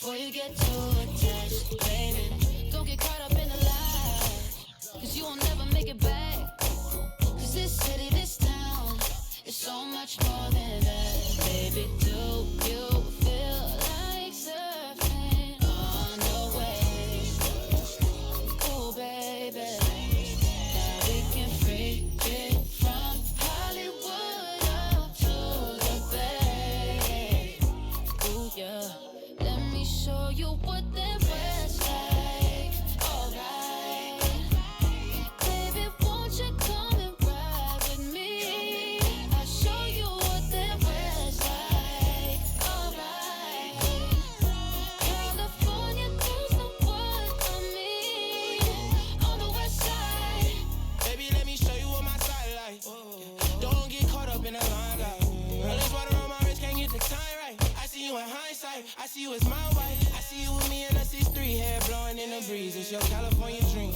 before you get too attached, baby. Don't get caught up in the lies, cause you will never make it back. Cause this city, this town, is so much more than that. Baby, do you feel like surfing on the waves? Ooh, baby, now we can freak it from Hollywood up to the Bay. Ooh, yeah. Let me show you what that was like. Alright, baby, won't you come and ride with me? I'll show you what that was like. Alright, California girls know what I mean. On the west side, Baby, let me show you what my side like. Don't get caught up in the limelight. All this water on my wrist, can't get the time right. I see you in hindsight, I see you as my wife. I see you with me in a 6'3", hair blowing in the breeze. It's your California dream.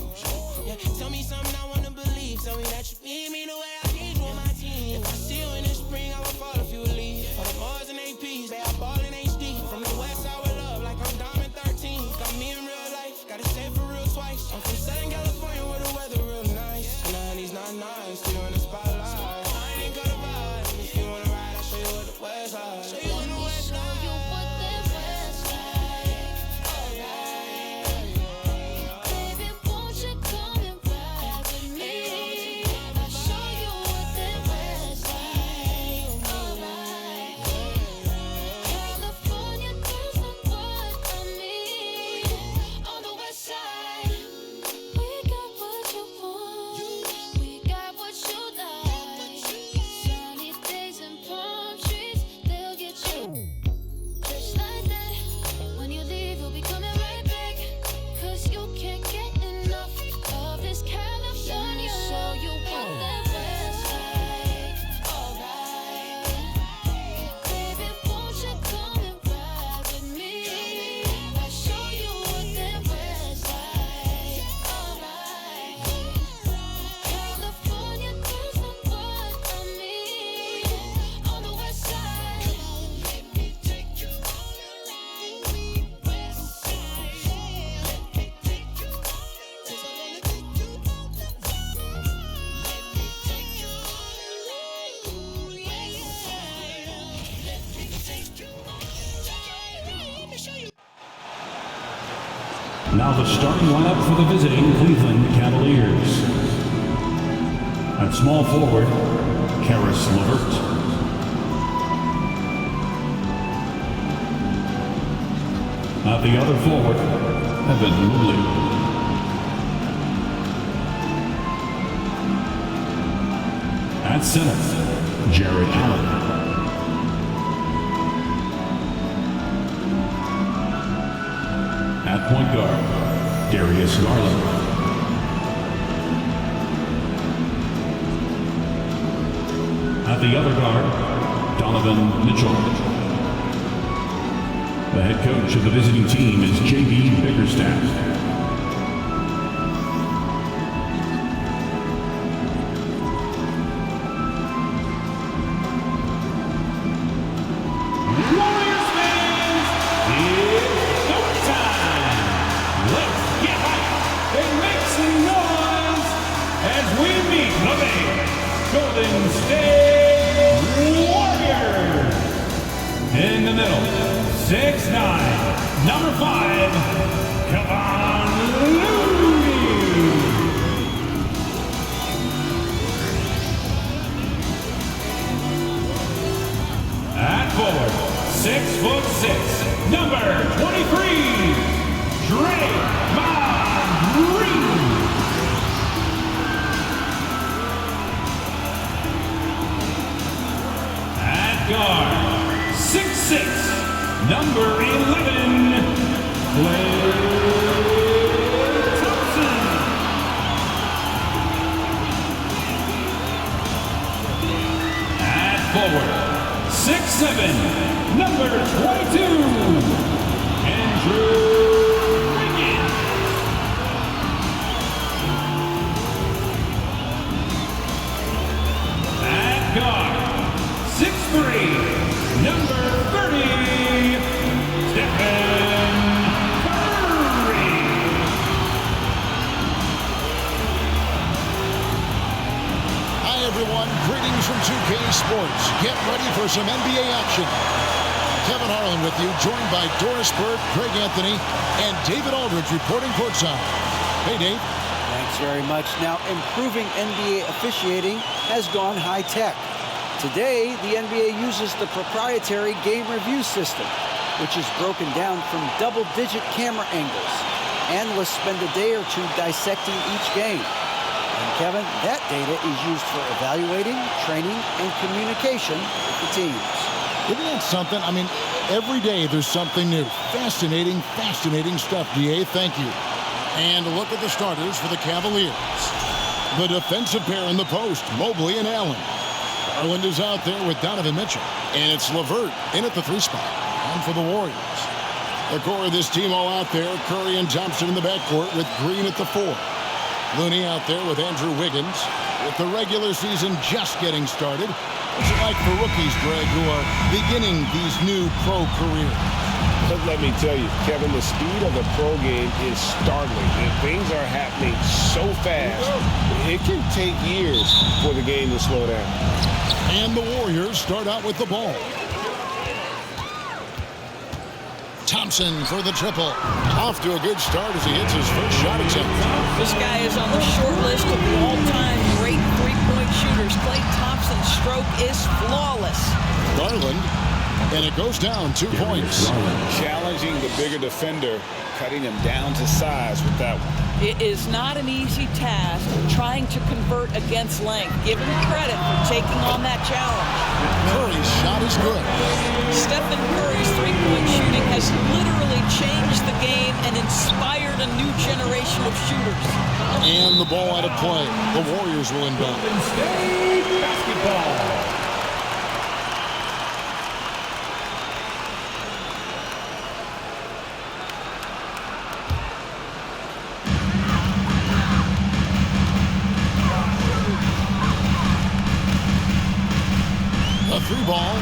Yeah, tell me something I wanna believe. Tell me that you need me the way I need you on my team. If I see you in the spring, I will fall if you leave. For the Mars and APs, they are ball in HD. From the west side with love, like I'm Diamond 13. Got me in real life, gotta say it for real twice. I'm from Southern California where the weather real nice. And the honey's not nice, still in the spotlight. I ain't got a vibe. If you wanna ride, I'll show you what the west side. Show you let on the me west show side. you what that was like. Alright, baby, won't you come and ride with me? I'll show you what that was like. Alright, California girls know what I mean. On the west side, we got what you want, we got what you like. Sunny days and palm trees, they'll get you. Just like that, when you leave, you'll be coming right back. Cause you can't get enough of this California. Show you what that was like. Alright, baby, won't you come and ride with me? I'll show you what that was like. Alright, California girls know what I mean. On the west side, let me take you all around the west side. Let me take you all around. 'Cause I wanna take you all around. Let me take you all around the west side. Let me take you all around. Let me show you. Now the starting lineup for the visiting Cleveland Cavaliers. At small forward, Karis LeVert. At the other forward, Evan Mobley. At center, Jared Allen. At point guard, Darius Garland. At the other guard, Donovan Mitchell. The head coach of the visiting team is J.B. Bickerstaff. Warriors fans, it's showtime! Let's get hyped and make some noise as we meet the Golden State Warriors. In the middle, 6'9", number 5, Cavaliers. At forward, 6'6", number 23, Draymond Green. At guard, 6'6", number 11, Klay Thompson. At forward, 6'7", number 22, Andrew Wiggins. At guard, 6'3", number 30, Stephen for some NBA action. Kevin Harlan with you, joined by Doris Bird, Craig Anthony, and David Aldridge reporting courtside. Hey, Dave. Thanks very much. Now, improving NBA officiating has gone high-tech. Today, the NBA uses the proprietary game review system, which is broken down from double-digit camera angles. Analysts spend a day or two dissecting each game. And Kevin, that data is used for evaluating, training, and communication with the teams. Isn't that something? I mean, every day there's something new. Fascinating, fascinating stuff, DA. Thank you. And a look at the starters for the Cavaliers. The defensive pair in the post, Mobley and Allen. Garland is out there with Donovan Mitchell. And it's LeVert in at the 3 spot. And for the Warriors. The core of this team all out there. Curry and Thompson in the backcourt with Green at the 4. Looney out there with Andrew Wiggins. With the regular season just getting started. What's it like for rookies, Greg, who are beginning these new pro careers? But let me tell you, Kevin, the speed of the pro game is startling. And things are happening so fast, it can take years for the game to slow down. And the Warriors start out with the ball. Thompson for the triple. Off to a good start as he hits his first shot attempt. This guy is on the short list of the all-time great three-point shooters. Klay Thompson's stroke is flawless. Garland, and it goes down 2 points. Challenging the bigger defender, cutting him down to size with that one. It is not an easy task trying to convert against length. Give him credit for taking on that challenge. Curry's shot is good. Stephen Curry's three-point shooting has literally changed the game and inspired a new generation of shooters. And the ball out of play. The Warriors will inbound. Golden State basketball. A 3 ball.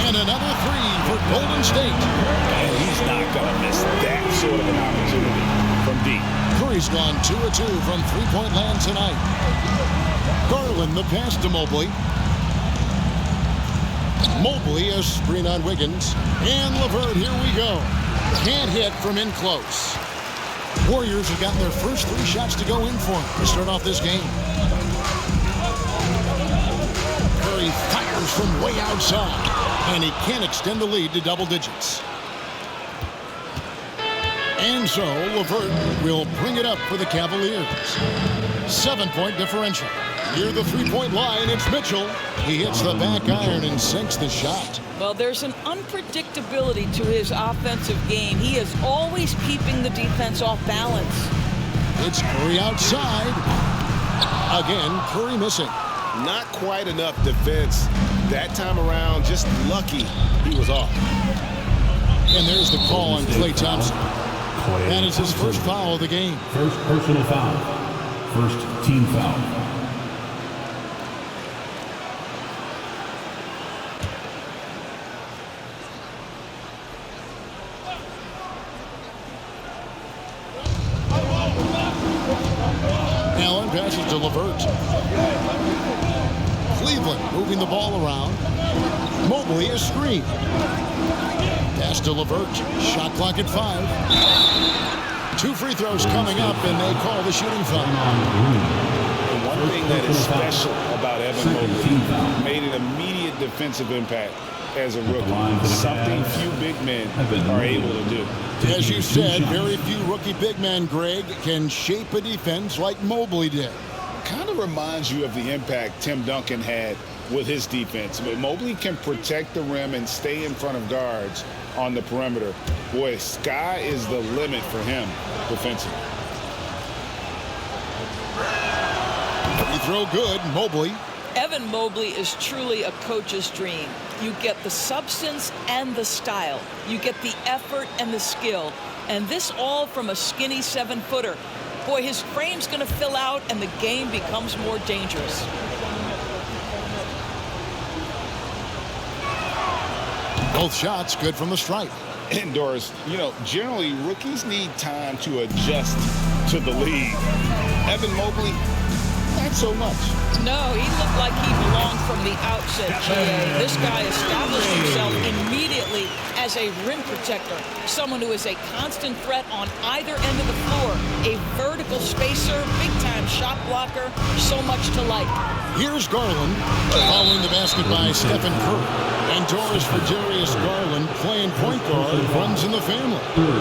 And another 3 for Golden State. And he's not going to miss that sort of an opportunity from deep. Curry's gone 2 of 2 from three-point land tonight. Garland, the pass to Mobley. Mobley, a screen on Wiggins. And LeVert, here we go. Can't hit from in close. Warriors have gotten their first 3 shots to go in for him to start off this game. Curry fires from way outside. And he can't extend the lead to double digits. And so LeVert will bring it up for the Cavaliers. 7-point differential. Near the 3-point line, it's Mitchell. He hits the back iron and sinks the shot. Well, there's an unpredictability to his offensive game. He is always keeping the defense off balance. It's Curry outside. Again, Curry missing. Not quite enough defense that time around. Just lucky he was off. And there's the call on Klay Thompson. That is his first foul of the game. First personal foul. First team foul. Allen passes to LeVert. Cleveland moving the ball around. Mobley a screen. Pass to LeVert. Shot clock at 5. 2 free throws coming up, and they call the shooting foul. And one thing that is special about Evan Mobley, made an immediate defensive impact as a rookie. Something few big men are able to do. As you said, very few rookie big men, Greg, can shape a defense like Mobley did. Kind of reminds you of the impact Tim Duncan had with his defense. But Mobley can protect the rim and stay in front of guards on the perimeter. Boy, sky is the limit for him defensively. Free throw good, Mobley. Evan Mobley is truly a coach's dream. You get the substance and the style. You get the effort and the skill. And this all from a skinny 7-footer. Boy, his frame's going to fill out and the game becomes more dangerous. Both shots good from the stripe. And Doris, you know, generally rookies need time to adjust to the league. Evan Mobley, not so much. No, he looked like he belonged from the outset, G.A. This guy established himself immediately as a rim protector, someone who is a constant threat on either end of the floor, a vertical spacer, big-time shot blocker, so much to like. Here's Garland, following the basket by Stephen Curry. And Doris for Darius Garland, playing point guard, runs in the family.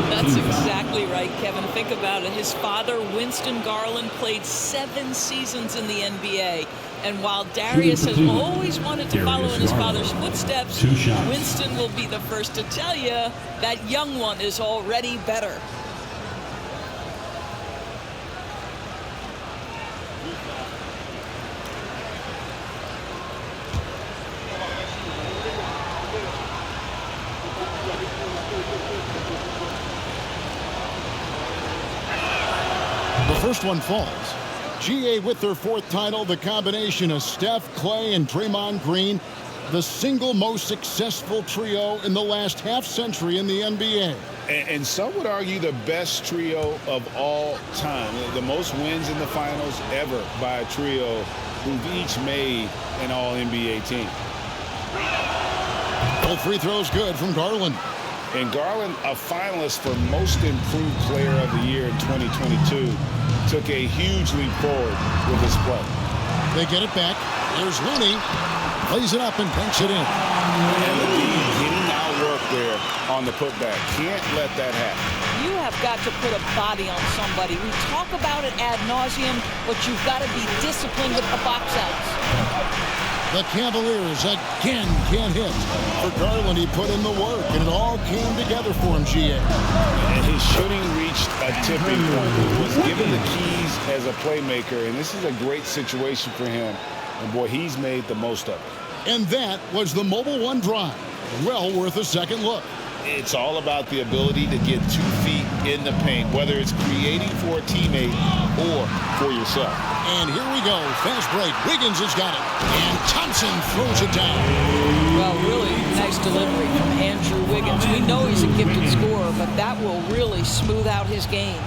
That's exactly right, Kevin. Think about it. His father, Winston Garland, played 7 seasons in the NBA. And while Darius has always wanted to follow in his father's footsteps, Winston will be the first to tell you that young one is already better. The first one falls. GA with their 4th title, the combination of Steph, Clay, and Draymond Green, the single most successful trio in the last half-century in the NBA. And some would argue the best trio of all time. The most wins in the finals ever by a trio who've each made an all-NBA team. Both free throws good from Garland. And Garland, a finalist for Most Improved Player of the Year in 2022, took a huge leap forward with his play. They get it back. Here's Looney. Plays it up and banks it in. And the D getting outwork there on the putback. Can't let that happen. You have got to put a body on somebody. We talk about it ad nauseum, but you've got to be disciplined with the box outs. The Cavaliers again can't hit. For Garland, he put in the work, and it all came together for him, GA. And his shooting reached a tipping point. He was given the keys as a playmaker, and this is a great situation for him. And, boy, he's made the most of it. And that was the Mobile One drive. Well worth a second look. It's all about the ability to get 2 feet in the paint, whether it's creating for a teammate or for yourself. And here we go. Fast break. Wiggins has got it. And Thompson throws it down. Well, really nice delivery from Andrew Wiggins. We know he's a gifted scorer, but that will really smooth out his game.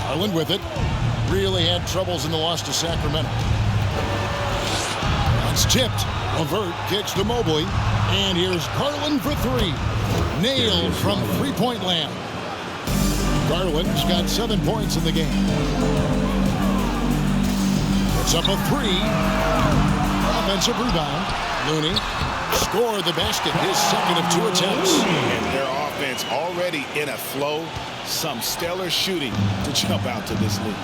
Garland with it. Really had troubles in the loss to Sacramento. It's tipped. Levert kicks to Mobley. And here's Garland for 3. Nailed from three-point land. Garland's got 7 points in the game. It's up a 3. Offensive rebound. Looney scored the basket, his second of 2 attempts. And their offense already in a flow. Some stellar shooting to jump out to this lead.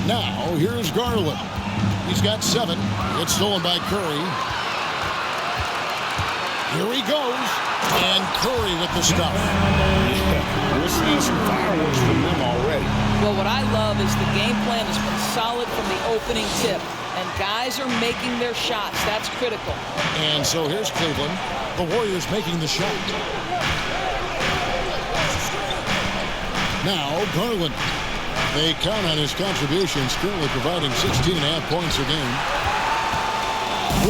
Now, here's Garland. He's got 7. It's stolen by Curry. Here he goes. And Curry with the stuff. Yeah, we're seeing some fireworks from them already. Well, what I love is the game plan has been solid from the opening tip. And guys are making their shots. That's critical. And so here's Cleveland. The Warriors making the shot. Now, Garland. They count on his contributions, currently providing 16.5 points a game.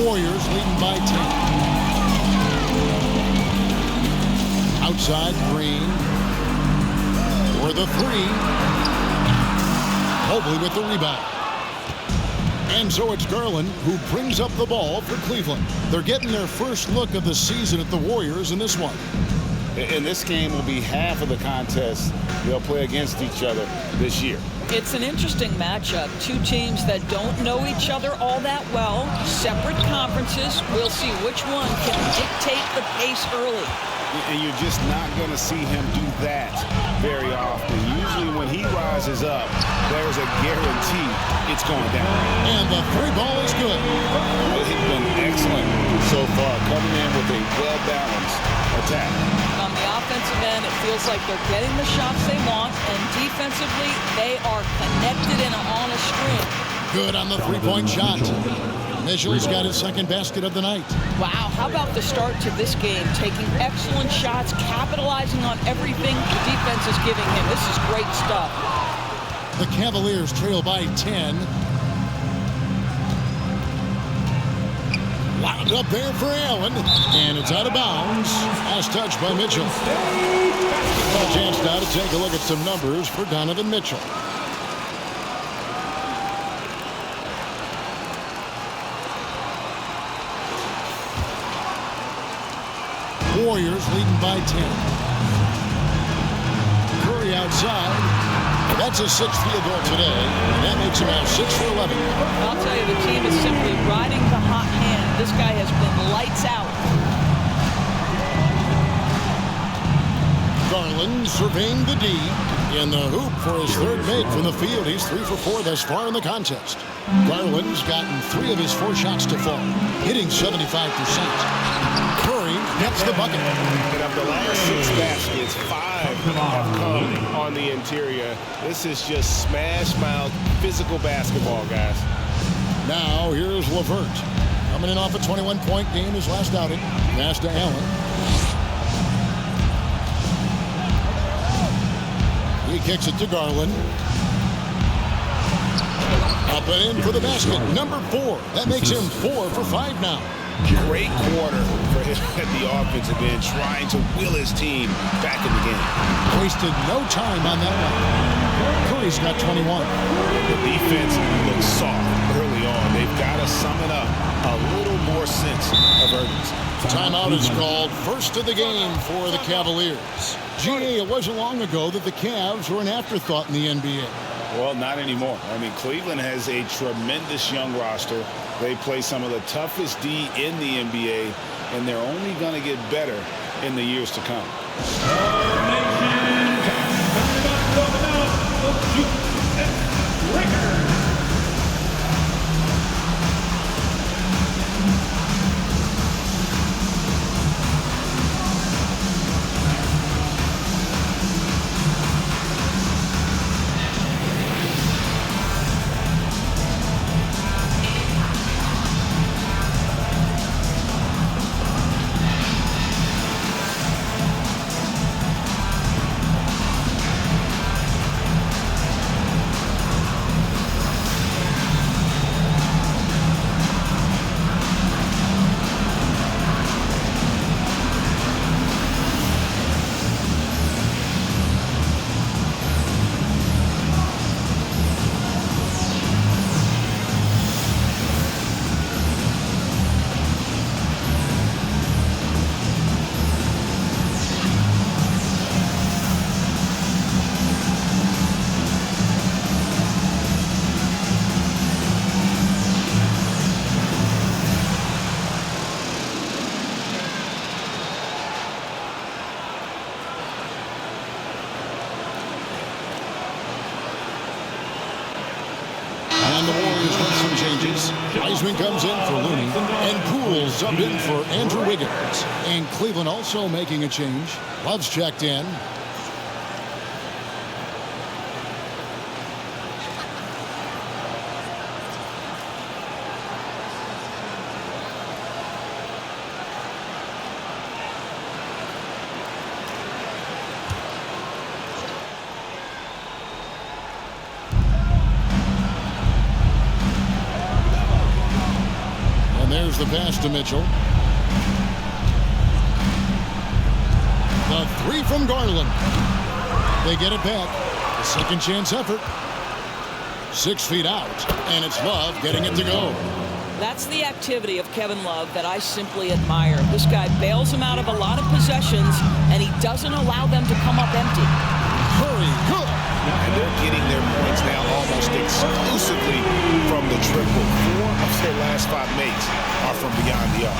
Warriors leading by 10. Outside, Green for the 3. Mobley with the rebound. And so it's Garland who brings up the ball for Cleveland. They're getting their first look of the season at the Warriors in this one. And this game will be half of the contest they'll play against each other this year. It's an interesting matchup. 2 teams that don't know each other all that well. Separate conferences. We'll see which one can dictate the pace early. And you're just not going to see him do that very often. Usually when he rises up, there's a guarantee it's going down. And the 3 ball is good. He's been excellent so far, coming in with a well-balanced attack. On the offensive end, it feels like they're getting the shots they want, and defensively, they are connected and on a string. Good on the 3-point shot. Mitchell's got his second basket of the night. Wow, how about the start to this game? Taking excellent shots, capitalizing on everything the defense is giving him. This is great stuff. The Cavaliers trail by 10. Lot of Up there for Allen, and it's out of bounds. Last touch by Mitchell. A chance now to take a look at some numbers for Donovan Mitchell. Warriors leading by 10. Curry outside. That's his 6th field goal today, and that makes him now 6 for 11. I'll tell you, the team is simply riding the hot hand. This guy has been lights out. Garland surveying the D in the hoop for his 3rd make from the field. He's 3 for 4 thus far in the contest. Garland's gotten 3 of his 4 shots to fall, hitting 75%. Curry gets the bucket. And of the last 6 baskets, 5 have come on the interior. This is just smash-mouth physical basketball, guys. Now here's LeVert. Coming in off a 21-point game his last outing. Pass to Allen. He kicks it to Garland. Up and in for the basket. Number 4. That makes him 4 for 5 now. Great quarter for him at the offensive end, trying to will his team back in the game. Wasted no time on that one. Curry's got 21. The defense looks soft early on. They've got to summon up a little more sense of urgency. Timeout is called. First of the game for the Cavaliers. GA, it wasn't long ago that the Cavs were an afterthought in the NBA. Well, not anymore. I mean, Cleveland has a tremendous young roster. They play some of the toughest D in the NBA, and they're only going to get better in the years to come. Heisman comes in for Looney, and Poole's subbed in for Andrew Wiggins. And Cleveland also making a change. Love's checked in. There's the pass to Mitchell. The 3 from Garland. They get it back. A second chance effort. 6 feet out, and it's Love getting it to go. That's the activity of Kevin Love that I simply admire. This guy bails him out of a lot of possessions, and he doesn't allow them to come up empty. Curry, good. And they're getting their points now almost exclusively from the triple. 4 of their last 5 makes are from beyond the arc.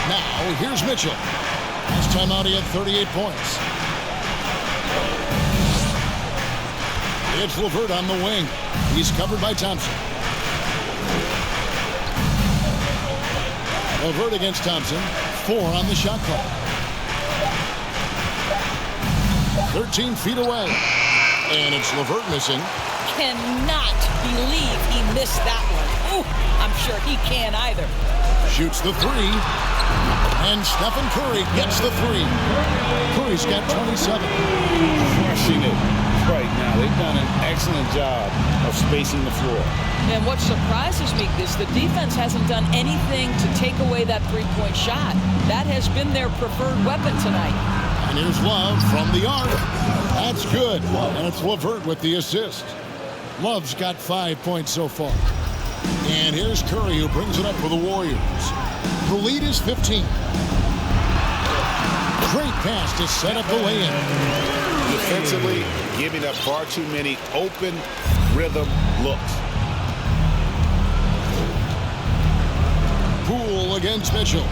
Now, here's Mitchell. Last time out, he had 38 points. It's LeVert on the wing. He's covered by Thompson. LeVert against Thompson. 4 on the shot clock. 13 feet away. And it's LeVert missing. Cannot believe he missed that one. Ooh, I'm sure he can't either. Shoots the 3. And Stephen Curry gets the 3. Curry's got 27. Crushing it right now. They've done an excellent job of spacing the floor. And what surprises me is the defense hasn't done anything to take away that three-point shot. That has been their preferred weapon tonight. And here's Love from the arc. That's good. And it's LeVert with the assist. Love's got 5 points so far. And here's Curry, who brings it up for the Warriors. The lead is 15. Great pass to set up the lay-in. Defensively, giving up far too many open rhythm looks. Poole against Mitchell.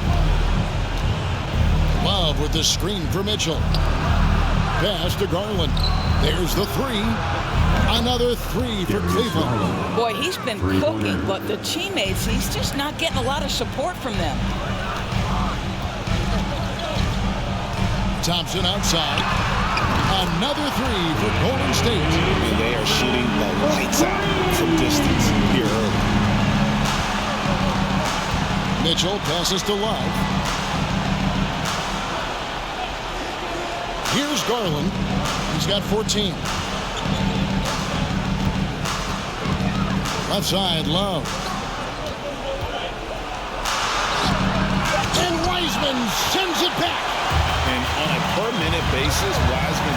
Love with the screen for Mitchell. Pass to Garland. There's the three. Another three for Cleveland. Boy, he's been cooking, but the teammates, he's just not getting a lot of support from them. Thompson outside. Another three for Golden State. And they are shooting the lights out from distance here early. Mitchell passes to Love. Here's Garland. He's got 14. Left side, Love. And Wiseman sends it back. And on a per-minute basis, Wiseman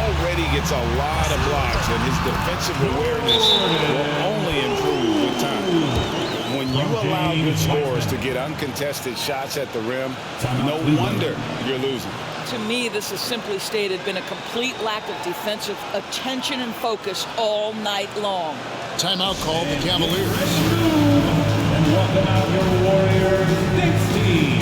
already gets a lot of blocks, and his defensive awareness will only improve with time. When you allow good scorers to get uncontested shots at the rim, no wonder you're losing. To me, this has simply stated been a complete lack of defensive attention and focus all night long. Timeout called the Cavaliers. And welcome out your Warriors next team.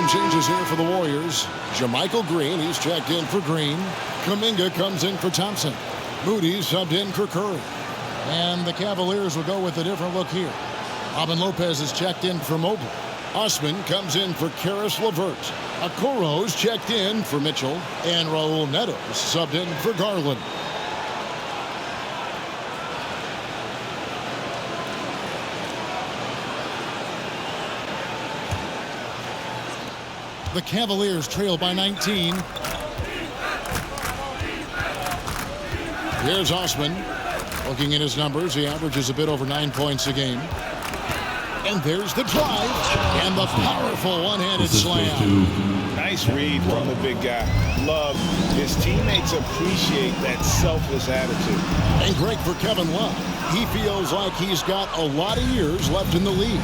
Changes here for the Warriors. Jermichael Green, he's checked in for Green. Kuminga comes in for Thompson. Moody subbed in for Curry. And the Cavaliers will go with a different look here. Robin Lopez is checked in for Mobley. Osman comes in for Karis LeVert. Okoro's checked in for Mitchell. And Raul Neto subbed in for Garland. The Cavaliers trail by 19. Here's Osman. Looking at his numbers, he averages a bit over 9 points a game. And there's the drive. And the powerful one-handed slam. Nice read from the big guy. Love. His teammates appreciate that selfless attitude. And great for Kevin Love. He feels like he's got a lot of years left in the league.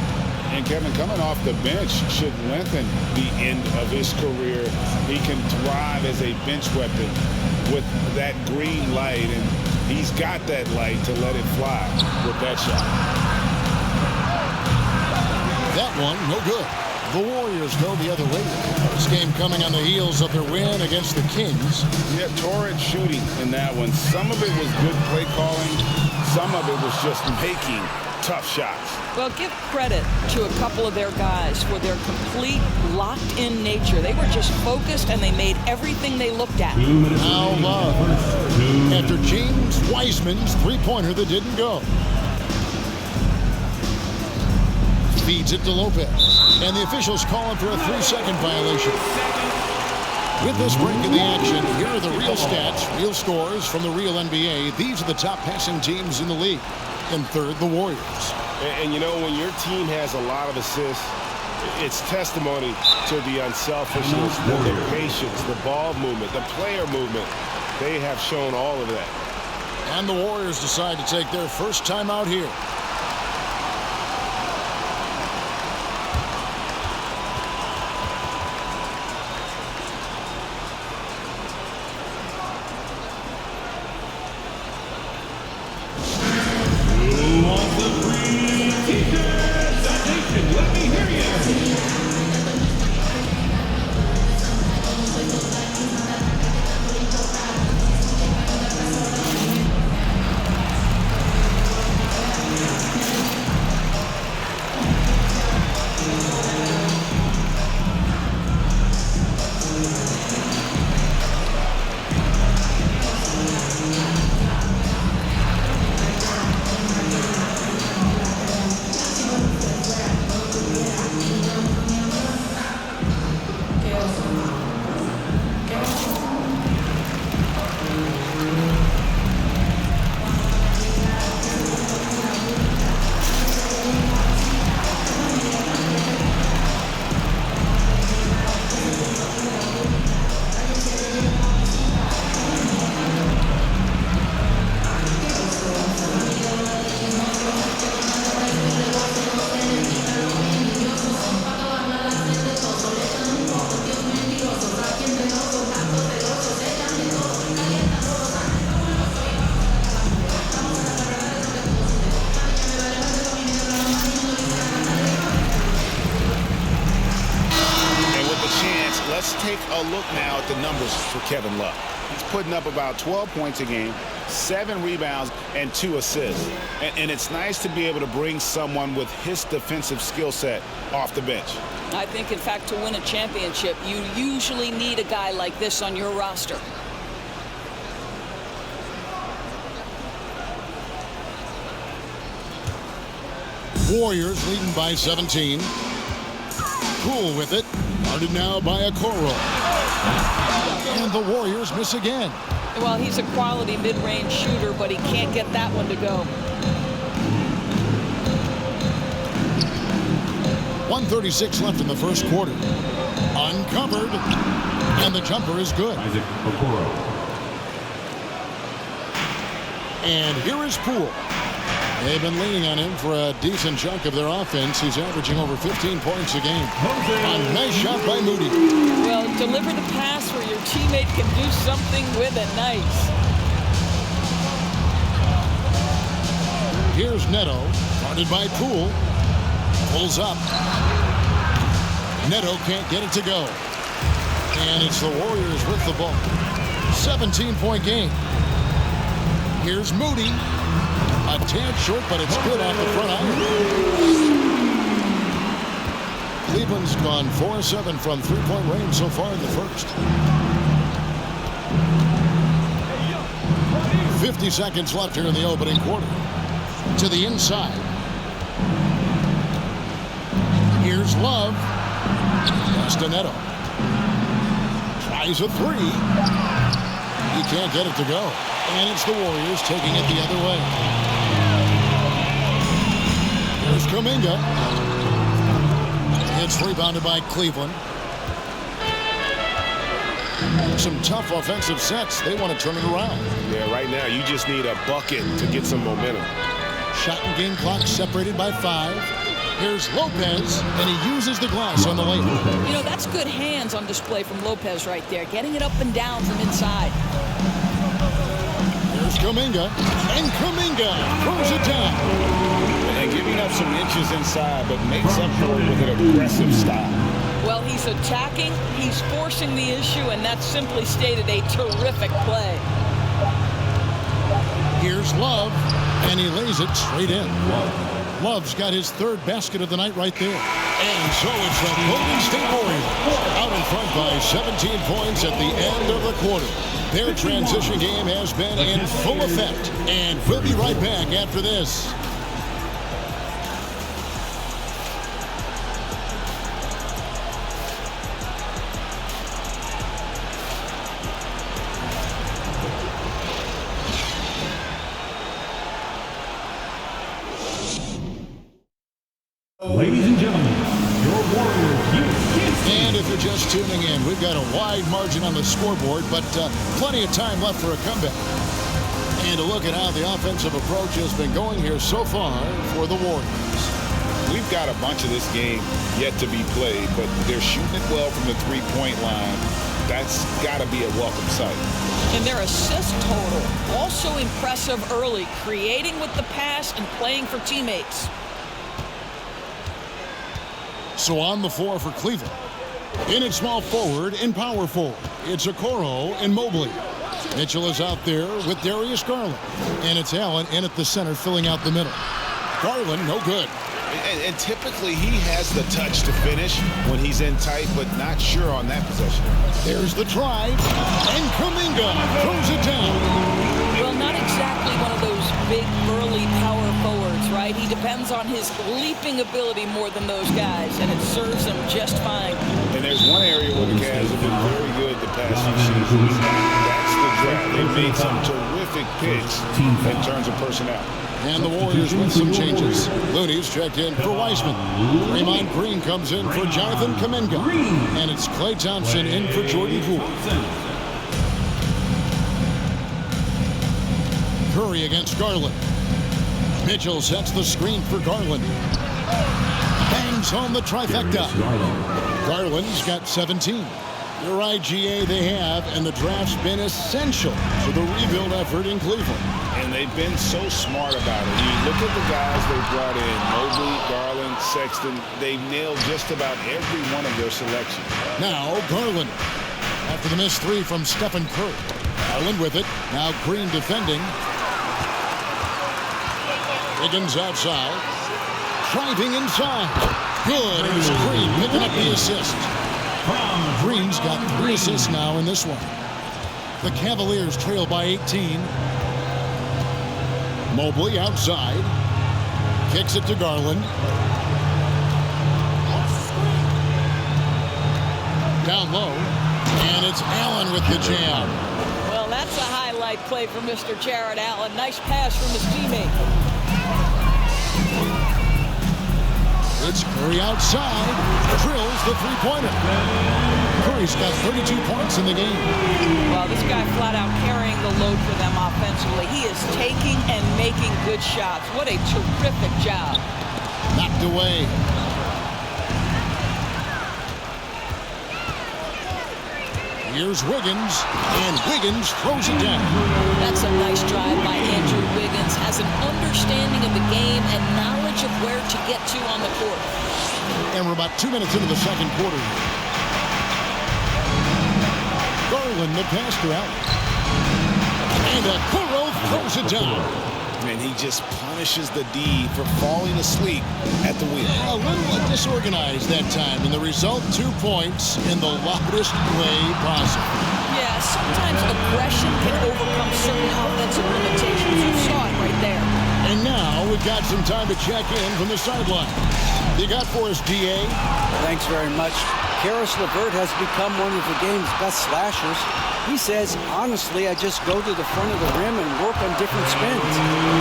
And Kevin, coming off the bench should lengthen the end of his career. He can thrive as a bench weapon with that green light, and he's got that light to let it fly with that shot. That one, no good. The Warriors go the other way. This game coming on the heels of their win against the Kings. Yeah, torrid shooting in that one. Some of it was good play calling. Some of it was just making tough shots. Well, give credit to a couple of their guys for their complete locked-in nature. They were just focused, and they made everything they looked at. Now Love. After James Wiseman's three-pointer that didn't go. Feeds it to Lopez. And the officials call him for a 3-second violation. With this break in the action, here are the real stats, real scores from the real NBA. These are the top passing teams in the league. In third, the Warriors. And you know, when your team has a lot of assists, it's testimony to the unselfishness, the patience, the ball movement, the player movement. They have shown all of that. And the Warriors decide to take their first time out here. Take a look now at the numbers for Kevin Love. He's putting up about 12 points a game, 7 rebounds, and 2 assists. And it's nice to be able to bring someone with his defensive skill set off the bench. I think, in fact, to win a championship, you usually need a guy like this on your roster. Warriors leading by 17. Poole with it. Guarded now by Okoro. And the Warriors miss again. Well, he's a quality mid-range shooter, but he can't get that one to go. 1:36 left in the first quarter. Uncovered. And the jumper is good. Okoro. And here is Poole. They've been leaning on him for a decent chunk of their offense. He's averaging over 15 points a game. A nice shot by Moody. Well, deliver the pass where your teammate can do something with it. Nice. Here's Neto, guarded by Poole. Pulls up. Neto can't get it to go. And it's the Warriors with the ball. 17-point game. Here's Moody. A tad short, but it's good off the front iron. Cleveland's gone 4-7 from three-point range so far in the first. 50 seconds left here in the opening quarter. To the inside. Here's Love. Neto. Tries a three. He can't get it to go. And it's the Warriors taking it the other way. Here's Kuminga. It's rebounded by Cleveland. Some tough offensive sets. They want to turn it around. Yeah, right now you just need a bucket to get some momentum. Shot and game clock separated by 5. Here's Lopez, and he uses the glass on the layup. You know, that's good hands on display from Lopez right there, getting it up and down from inside. Here's Kuminga, and Kuminga throws it down. And giving up some inches inside, but makes up for it with an aggressive style. Well, he's attacking, he's forcing the issue, and that's simply stated a terrific play. Here's Love, and he lays it straight in. Love's got his third basket of the night right there. And so it's the Golden State Warriors out in front by 17 points at the end of the quarter. Their transition game has been in full effect, and we'll be right back after this. Ladies and gentlemen, your Warriors, And if you're just tuning in, we've got a wide margin on the scoreboard, but plenty of time left for a comeback. And a look at how the offensive approach has been going here so far for the Warriors. We've got a bunch of this game yet to be played, but they're shooting it well from the three-point line. That's got to be a welcome sight. And their assist total, also impressive early, creating with the pass and playing for teammates. So on the floor for Cleveland. In at small forward and power forward, it's Okoro and Mobley. Mitchell is out there with Darius Garland. And it's Allen in at the center, filling out the middle. Garland, no good. And typically he has the touch to finish when he's in tight, but not sure on that possession. There's the drive, and Kuminga throws it down. Well, not exactly one of those big, early power forwards, right? He depends on his leaping ability more than those guys, and it serves him just fine. And there's one area where the Cavs have been very good the past few seasons. That's the draft. They've made some terrific picks in terms of personnel. And the Warriors with some changes. Looney's checked in for Wiseman. Draymond Green comes in for Jonathan Kuminga. And it's Klay Thompson in for Jordan Poole. Curry against Garland. Mitchell sets the screen for Garland. Bangs home the trifecta. Garland's got 17. You're right, GA, they have, and the draft's been essential to the rebuild effort in Cleveland. And they've been so smart about it. You look at the guys they brought in, Mobley, Garland, Sexton. They've nailed just about every one of their selections. Now Garland, after the missed three from Stephen Curry. Garland with it. Now Green defending. Higgins outside. Driving inside. Good. Here's Green picking up the assist. Green's got 3 assists now in this one. The Cavaliers trail by 18. Mobley outside. Kicks it to Garland. Down low. And it's Allen with the jam. Well, that's a highlight play for Mr. Jared Allen. Nice pass from his teammate. It's Curry outside. Drills the three-pointer. Curry's got 32 points in the game. Well, this guy flat out carrying the load for them offensively. He is taking and making good shots. What a terrific job. Knocked away. Here's Wiggins, and Wiggins throws it down. That's a nice drive by Andrew Wiggins. Has an understanding of the game and knowledge of where to get to on the court. And we're about 2 minutes into the second quarter. Garland, the pass to Allen. And Okoro throws it down. And he just punishes the D for falling asleep at the wheel. A little disorganized that time, and the result, 2 points in the loudest way possible. Yeah, sometimes aggression can overcome certain offensive limitations. You saw it right there. And now we've got some time to check in from the sideline. You got for us, DA? Thanks very much. Karis LeVert has become one of the game's best slashers. He says, honestly, I just go to the front of the rim and work on different spins.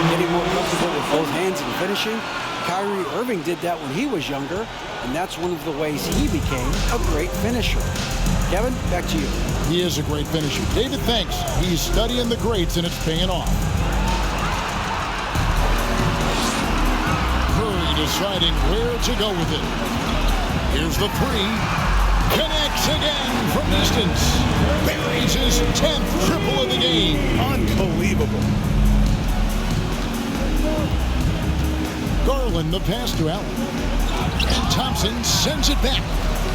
Getting more comfortable with both hands and finishing. Kyrie Irving did that when he was younger, and that's one of the ways he became a great finisher. Kevin, back to you. He is a great finisher. David, thanks. He's studying the greats, and it's paying off. Curry deciding where to go with it. Here's the three. Connects again from distance. Buries his 10th triple of the game. Unbelievable. Garland, the pass to Allen. And Thompson sends it back.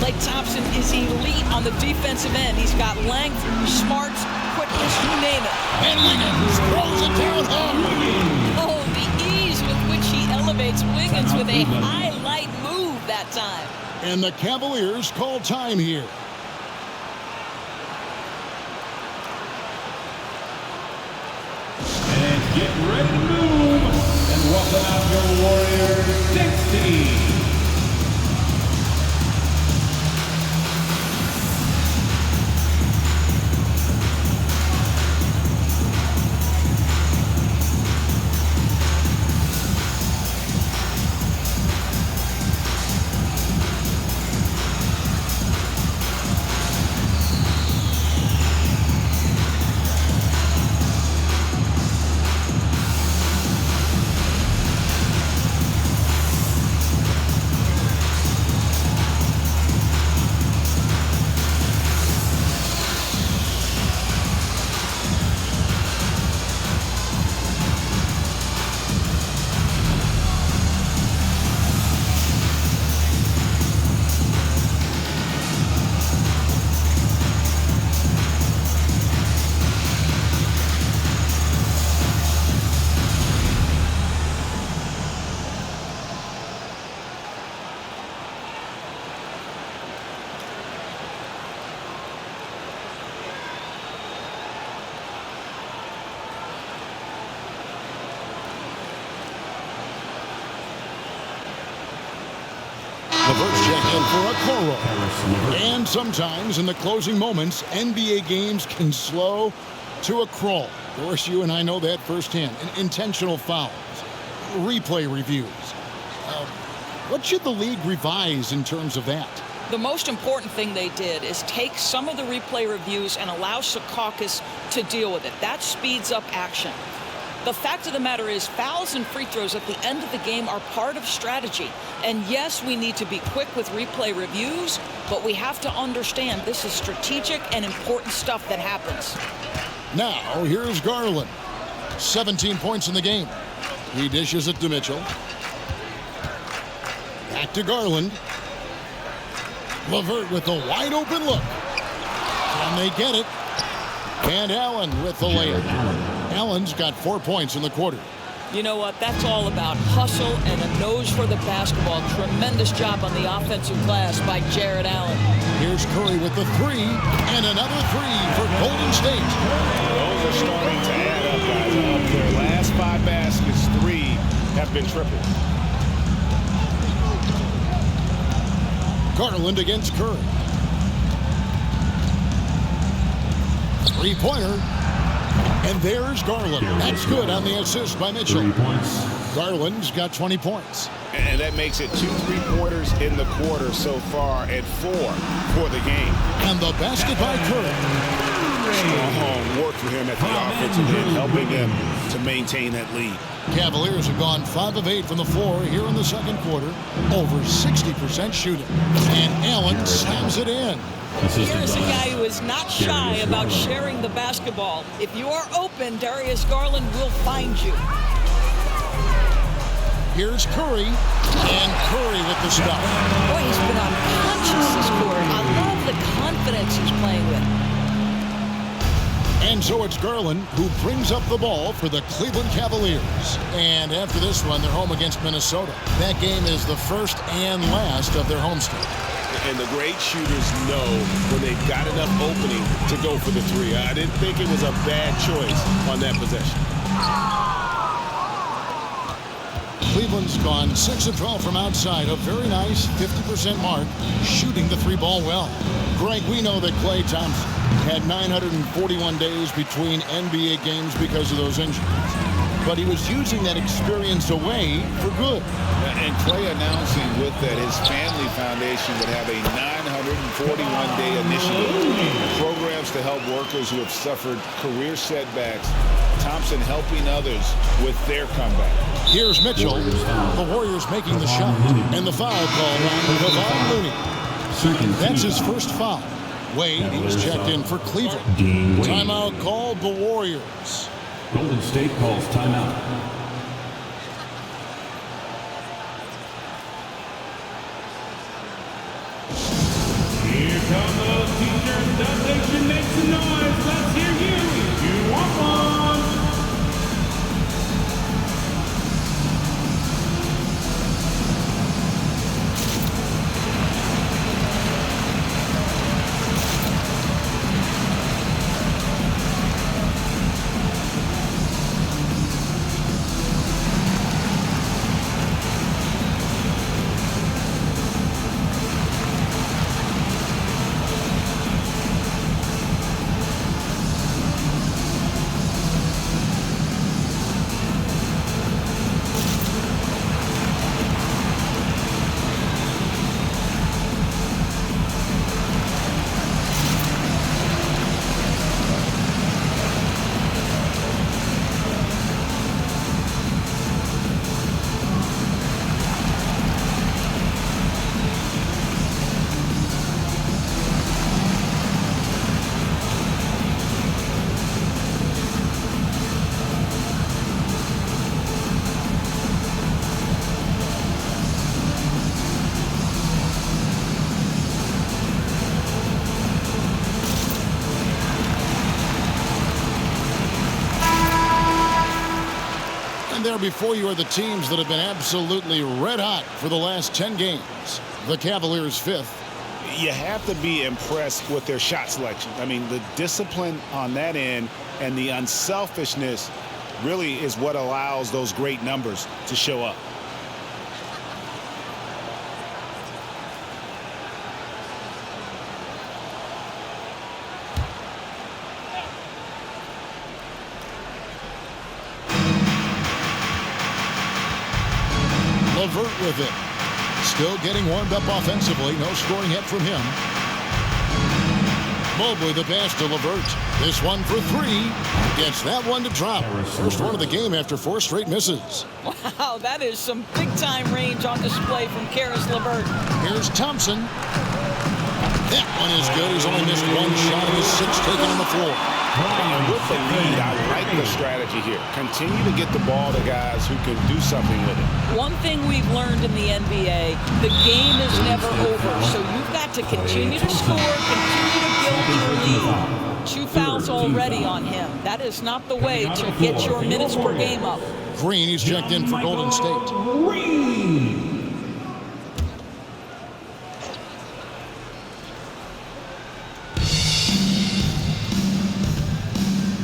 Klay Thompson is elite on the defensive end. He's got length, smarts, quickness, you name it. And Wiggins throws it down hard. Oh, the ease with which he elevates Wiggins with a highlight move that time. And the Cavaliers call time here. And get ready to move. And welcome out your Warriors 16. Levert's checked in for a Coro. And sometimes in the closing moments, NBA games can slow to a crawl. Of course, you and I know that firsthand. Intentional fouls, replay reviews. What should the league revise in terms of that? The most important thing they did is take some of the replay reviews and allow Secaucus to deal with it. That speeds up action. The fact of the matter is fouls and free throws at the end of the game are part of strategy. And yes, we need to be quick with replay reviews, but we have to understand this is strategic and important stuff that happens. Now, here's Garland. 17 points in the game. He dishes it to Mitchell. Back to Garland. Levert with a wide open look. And they get it. And Allen with the layup. Allen's got 4 points in the quarter. You know what? That's all about hustle and a nose for the basketball. Tremendous job on the offensive glass by Jared Allen. Here's Curry with the three, and another three for Golden State. Those are starting to add up, guys. Of their last 5 baskets, 3 have been triple. Garland against Curry. Three-pointer. And there's Garland. That's good on the assist by Mitchell. 3 points. Garland's got 20 points. And that makes it 2 3-pointers in the quarter so far and 4 for the game. And the basket by Curry. Strong work for him at the offensive end, helping him to maintain that lead. Cavaliers have gone 5 of 8 from the floor here in the second quarter. Over 60% shooting. And Allen slams it in. Here's a guy who is not shy about sharing the basketball. If you are open, Darius Garland will find you. Here's Curry, and Curry with the stop. Boy, he's been unconscious this quarter. I love the confidence he's playing with. And so it's Garland who brings up the ball for the Cleveland Cavaliers. And after this one, they're home against Minnesota. That game is the first and last of their homestand. And the great shooters know when they've got enough opening to go for the three. I didn't think it was a bad choice on that possession. Cleveland's gone 6 of 12 from outside. A very nice 50% mark, shooting the three ball well. Greg, we know that Klay Thompson had 941 days between NBA games because of those injuries. But he was using that experience away for good. And Klay announcing with that his family foundation would have a 941-day initiative. Programs to help workers who have suffered career setbacks. Thompson helping others with their comeback. Here's Mitchell. The Warriors making the shot. And the foul called on Kevon Looney. That's his first foul. Wade, he was checked in for Cleveland. Timeout called the Warriors. Golden State calls timeout. Here come those teachers. The nation makes some noise. Let's hear you if you want one. There before you are the teams that have been absolutely red hot for the last 10 games. The Cavaliers 5th. You have to be impressed with their shot selection. I mean, the discipline on that end and the unselfishness really is what allows those great numbers to show up. LeVert with it. Still getting warmed up offensively. No scoring yet from him. Mobley the pass to LeVert. This one for three. Gets that one to drop. First one of the game after 4 straight misses. Wow, that is some big-time range on display from Caris LeVert. Here's Thompson. That one is good. He's only missed 1 shot of his 6 taken on the floor. With the lead, I like the strategy here. Continue to get the ball to guys who can do something with it. One thing we've learned in the NBA, the game is never over. So you've got to continue to score, continue to build your lead. 2 fouls already on him. That is not the way to get your minutes per game up. Green, he's checked in for Golden State.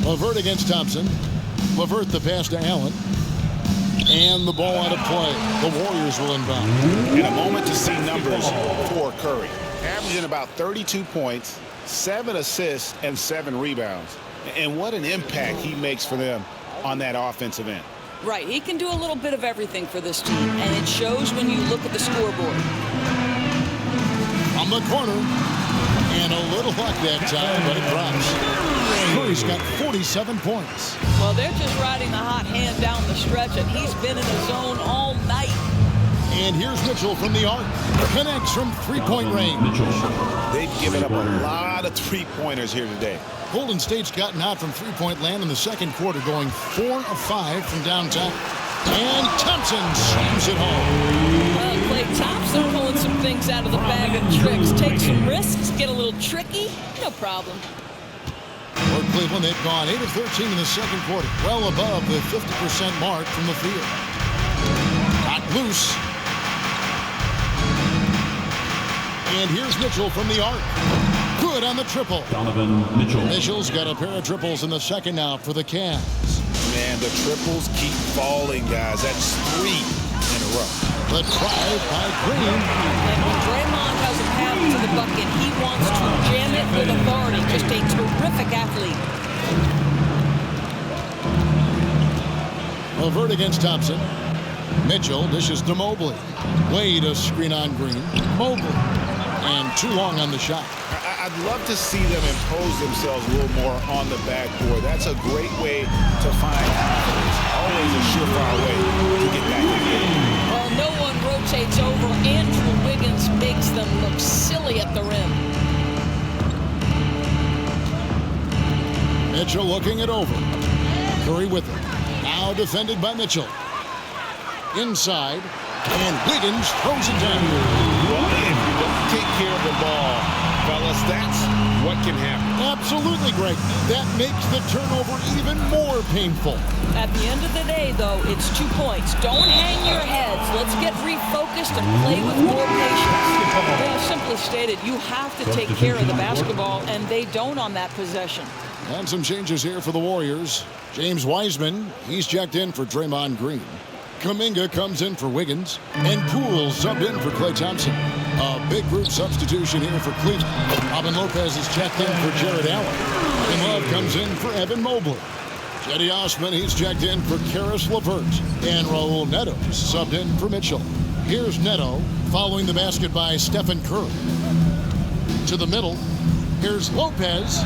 LeVert against Thompson. LeVert the pass to Allen. And the ball out of play. The Warriors will inbound. And a moment to see numbers for Curry. Averaging about 32 points, 7 assists, and 7 rebounds. And what an impact he makes for them on that offensive end. Right, he can do a little bit of everything for this team, and it shows when you look at the scoreboard. From the corner. And a little luck that time, but it drops. Curry's got 47 points. Well, they're just riding the hot hand down the stretch, and he's been in the zone all night. And here's Mitchell from the arc. Connects from three-point range. They've given up a lot of three-pointers here today. Golden State's gotten out from three-point land in the second quarter, going 4 of 5 from downtown. And Thompson slams it home. Well, Klay Thompson pulling some things out of the bag of tricks. Take some risks, get a little tricky, no problem. For Cleveland, they've gone 8 of 13 in the second quarter, well above the 50% mark from the field. Got loose. And here's Mitchell from the arc. Good on the triple. Donovan Mitchell. Mitchell's got a pair of triples in the second now for the Cavs. Man, the triples keep falling, guys. That's 3 in a row. The drive by Green. And when Draymond doesn't have it to the bucket, he wants to jam it with authority. Just a terrific athlete. LeVert against Thompson. Mitchell dishes to Mobley. Wade a screen on Green. Mobley. And too long on the shot. I'd love to see them impose themselves a little more on the backboard. That's a great way to find confidence. Always a surefire way to get back in the game. Well, no one rotates over. Andrew Wiggins makes them look silly at the rim. Mitchell looking it over. Curry with it. Now defended by Mitchell. Inside. And Wiggins throws it down. Well, if you don't take care of the ball, fellas, that's what can happen. Absolutely, Greg. That makes the turnover even more painful. At the end of the day, though, it's 2 points. Don't hang your heads. Let's get refocused and play with more patience. Well, simply stated, you have to take care of the basketball, and they don't on that possession. And some changes here for the Warriors. James Wiseman, he's checked in for Draymond Green. Kuminga comes in for Wiggins. And Poole subbed in for Klay Thompson. A big group substitution here for Cleveland. Robin Lopez is checked in for Jared Allen. And Love comes in for Evan Mobley. Cedi Osman, he's checked in for Caris LeVert. And Raul Neto subbed in for Mitchell. Here's Neto following the basket by Stephen Curry. To the middle. Here's Lopez.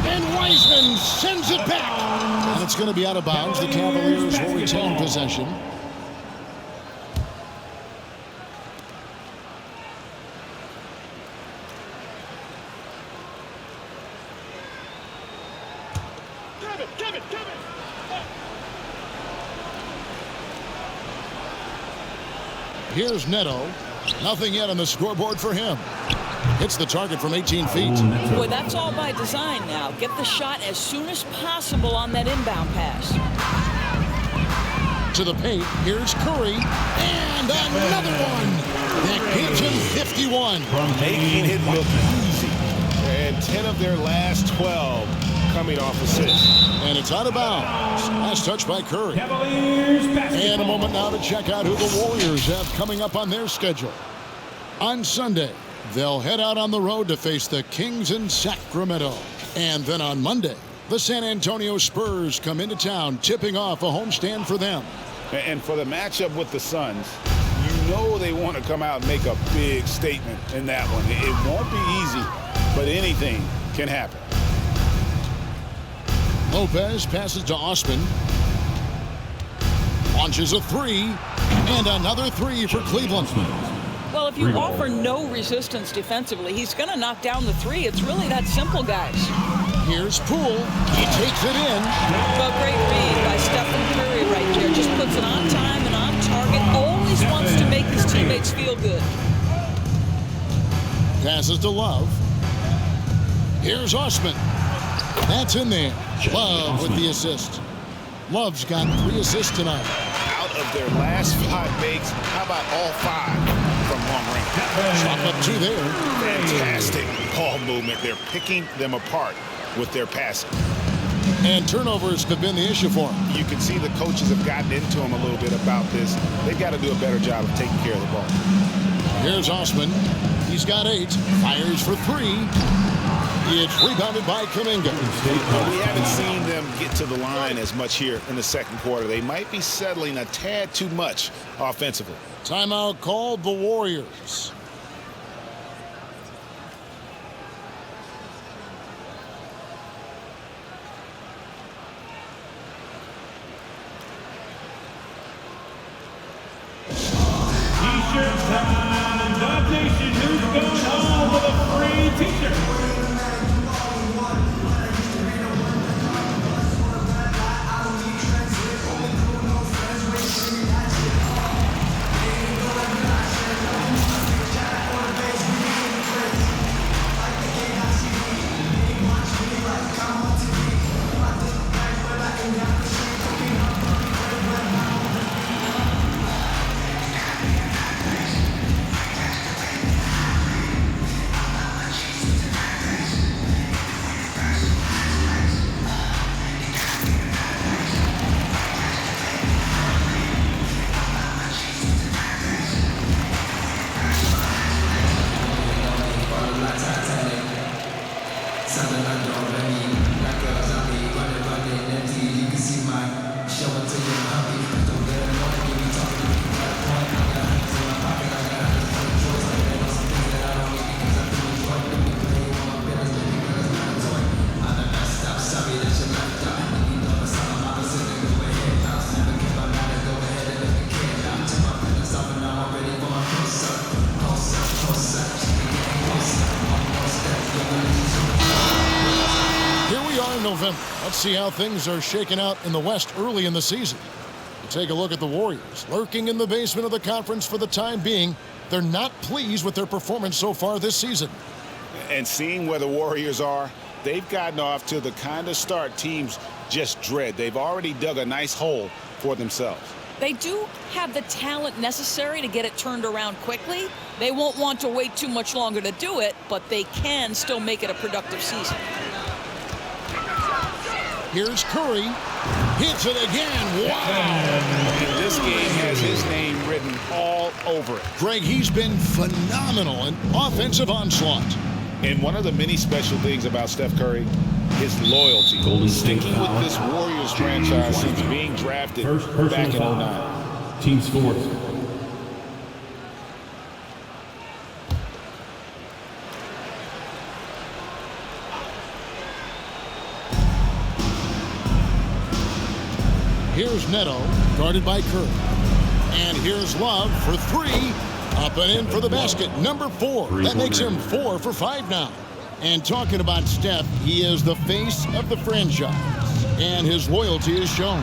And Wiseman sends it back. And it's going to be out of bounds. The Cavaliers will retain possession. Here's Neto. Nothing yet on the scoreboard for him. Hits the target from 18 feet. Boy, that's all by design now. Get the shot as soon as possible on that inbound pass. To the paint, here's Curry. And another one. That gives him 51. Making it look easy. And 10 of their last 12 coming off assists. And it's out of bounds. Last touch by Curry. Cavaliers basketball. And a moment now to check out who the Warriors have coming up on their schedule. On Sunday, they'll head out on the road to face the Kings in Sacramento. And then on Monday, the San Antonio Spurs come into town, tipping off a homestand for them. And for the matchup with the Suns, know they want to come out and make a big statement in that one. It won't be easy, but anything can happen. Lopez passes to Osman. Launches a three, and another three for Cleveland. Well, if you offer no resistance defensively, he's going to knock down the three. It's really that simple, guys. Here's Poole. He takes it in. Well, great read by Stephen Curry right there. Just puts it on time and on target. Always wants to make his teammates feel good. Passes to Love. Here's Osman. That's in there. Love with the assist. Love's got 3 assists tonight. Out of their last 5 makes, how about all 5 from long range? Chop up 2 there. Fantastic ball movement. They're picking them apart with their passing. And turnovers have been the issue for him. You can see the coaches have gotten into him a little bit about this. They've got to do a better job of taking care of the ball. Here's Osman. He's got 8. Fires for 3. It's rebounded by Kuminga. We haven't seen them get to the line as much here in the second quarter. They might be settling a tad too much offensively. Timeout called the Warriors. T-shirt time. Dub Nation, who's going home with a free T-shirt? November. Let's see how things are shaking out in the West early in the season. Take a look at the Warriors. Lurking in the basement of the conference for the time being. They're not pleased with their performance so far this season. And seeing where the Warriors are, they've gotten off to the kind of start teams just dread. They've already dug a nice hole for themselves. They do have the talent necessary to get it turned around quickly. They won't want to wait too much longer to do it, but they can still make it a productive season. Here's Curry. Hits it again. Wow. And this game has his name written all over it. Greg, he's been phenomenal in offensive onslaught. And one of the many special things about Steph Curry, his loyalty. Sticking with this Warriors franchise since being drafted back in 09. Team scores. Here's Neto, guarded by Curry. And here's Love for 3. Up and in for the basket, number 4. That makes him 4 for 5 now. And talking about Steph, he is the face of the franchise. And his loyalty is shown.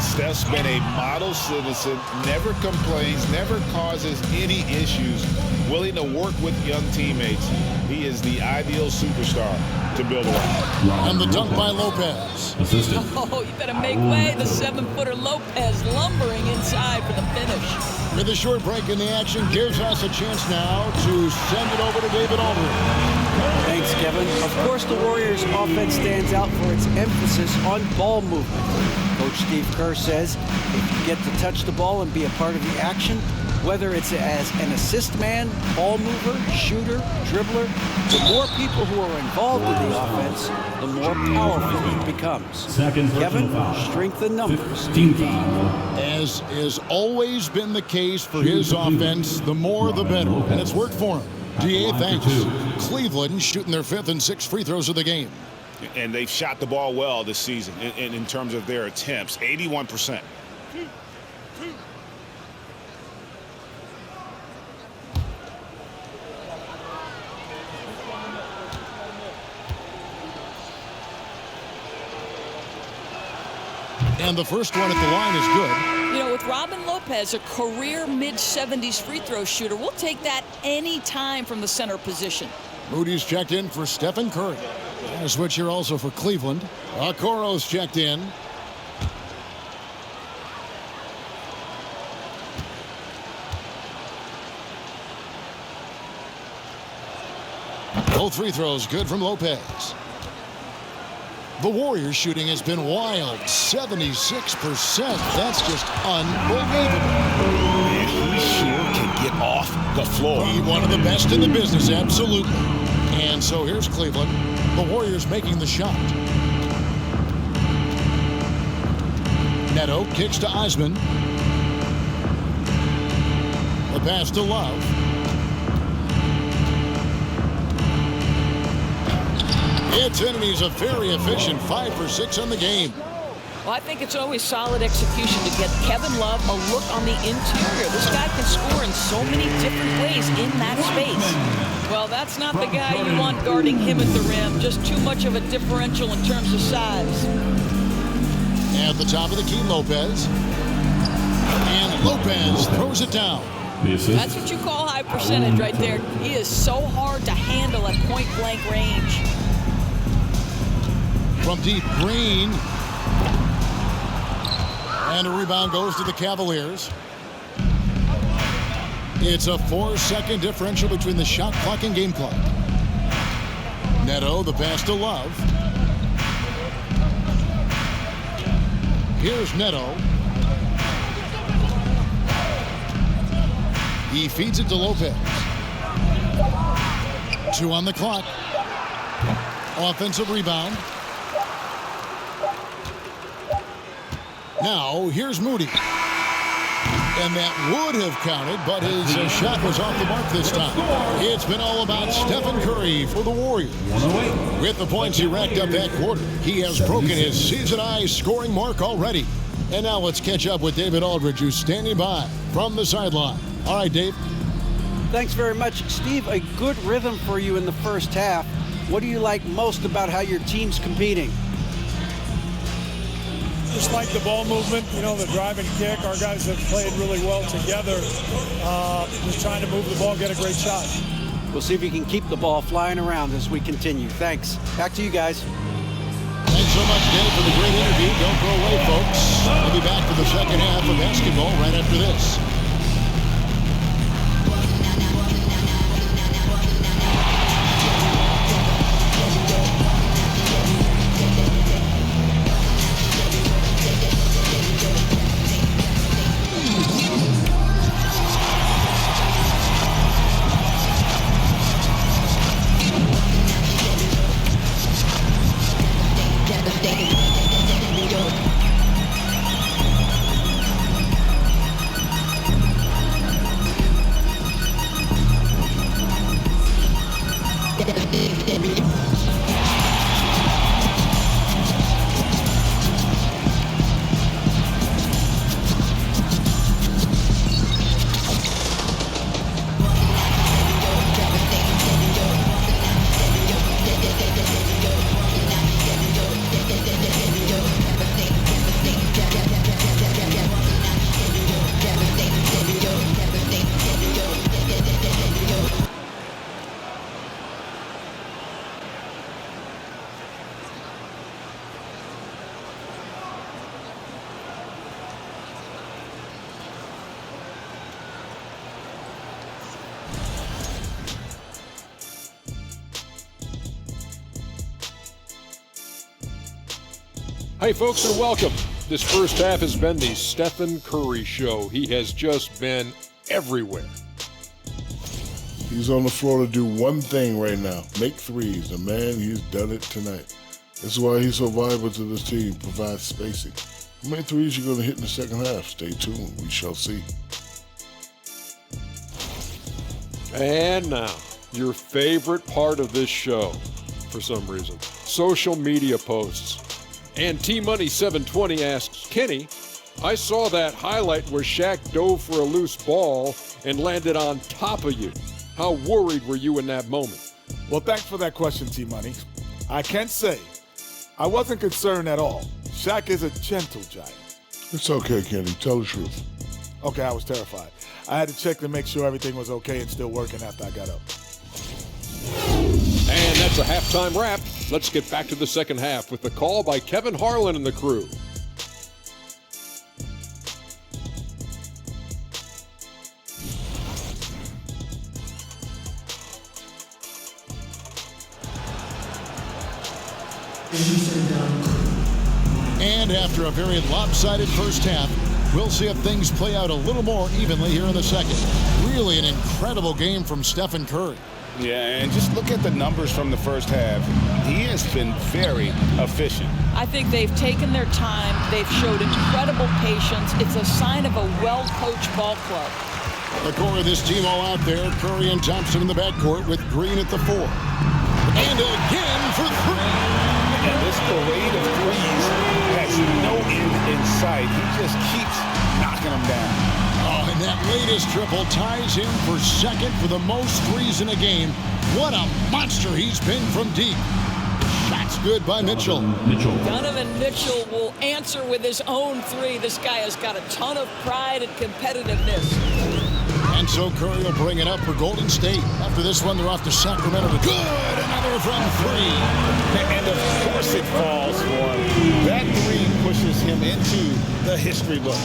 Steph's been a model citizen, never complains, never causes any issues, willing to work with young teammates. He is the ideal superstar to build around. And the dunk by Lopez. Assistant. Oh, you better make way. The 7-footer Lopez lumbering inside for the finish. With a short break in the action, gives us a chance now to send it over to David Aldridge. Thanks, Kevin. Of course, the Warriors' offense stands out for its emphasis on ball movement. Coach Steve Kerr says if you get to touch the ball and be a part of the action, Whether it's as an assist man, ball mover, shooter, dribbler, the more people who are involved in the offense, the more powerful it becomes. Second Kevin, personal foul. strength in numbers. 15 foul. As has always been the case for his offense, the more the better. And it's worked for him. DA, thanks. Cleveland shooting their 5th and 6th free throws of the game. And they've shot the ball well this season in terms of their attempts, 81%. And the first one at the line is good. You know, with Robin Lopez, a career mid-70s free throw shooter, we'll take that any time from the center position. Moody's checked in for Stephen Curry. And a switch here also for Cleveland. Okoro's checked in. Both free throws good from Lopez. The Warriors shooting has been wild, 76%. That's just unbelievable. And he sure can get off the floor. He one of the best in the business, absolutely. And so here's Cleveland. The Warriors making the shot. Neto kicks to Eisman. The pass to Love. It's in, and he's a very efficient 5 for 6 on the game. Well, I think it's always solid execution to get Kevin Love a look on the interior. This guy can score in so many different ways in that space. Well, that's not the guy you want guarding him at the rim. Just too much of a differential in terms of size. At the top of the key, Lopez. And Lopez throws it down. That's what you call high percentage right there. He is so hard to handle at point-blank range. From deep, Green. And a rebound goes to the Cavaliers. It's a 4-second differential between the shot clock and game clock. Neto, the pass to Love. Here's Neto. He feeds it to Lopez. 2 on the clock. Offensive rebound. Now, here's Moody. And that would have counted, but his shot was off the mark this time. It's been all about Stephen Curry for the Warriors. With the points he racked up that quarter, he has broken his season-high scoring mark already. And now let's catch up with David Aldridge, who's standing by from the sideline. All right, Dave. Thanks very much, Steve. A good rhythm for you in the first half. What do you like most about how your team's competing? Just like the ball movement, you know, the drive and kick. Our guys have played really well together. Just trying to move the ball, get a great shot. We'll see if you can keep the ball flying around as we continue. Thanks. Back to you guys. Thanks so much, Dave, for the great interview. Don't go away, folks. We'll be back for the second half of basketball right after this. Hey folks, and welcome. This first half has been the Stephen Curry Show. He has just been everywhere. He's on the floor to do one thing right now, make threes. And man, he's done it tonight. That's why he's so valuable to this team, provides spacing. How many threes you going to hit in the second half? Stay tuned, we shall see. And now, your favorite part of this show, for some reason, social media posts. And T-Money720 asks, Kenny, I saw that highlight where Shaq dove for a loose ball and landed on top of you. How worried were you in that moment? Well, thanks for that question, T-Money. I can't say I wasn't concerned at all. Shaq is a gentle giant. It's okay, Kenny. Tell the truth. Okay, I was terrified. I had to check to make sure everything was okay and still working after I got up. And that's a halftime wrap. Let's get back to the second half with the call by Kevin Harlan and the crew. And after a very lopsided first half, we'll see if things play out a little more evenly here in the second. Really an incredible game from Stephen Curry. Yeah, and just look at the numbers from the first half. He has been very efficient. I think they've taken their time. They've showed incredible patience. It's a sign of a well-coached ball club. The core of this team all out there. Curry and Thompson in the backcourt with Green at the 4. And again for 3. And this parade of threes has no end in sight. He just keeps knocking them down. Oh, and that latest triple ties him for second for the most threes in a game. What a monster he's been from deep. Shots good by Mitchell. Donovan Mitchell will answer with his own 3. This guy has got a ton of pride and competitiveness. And so Curry will bring it up for Golden State. After this one, they're off to Sacramento. Good! Another from 3. And of course it falls for him. That 3 pushes him into the history book.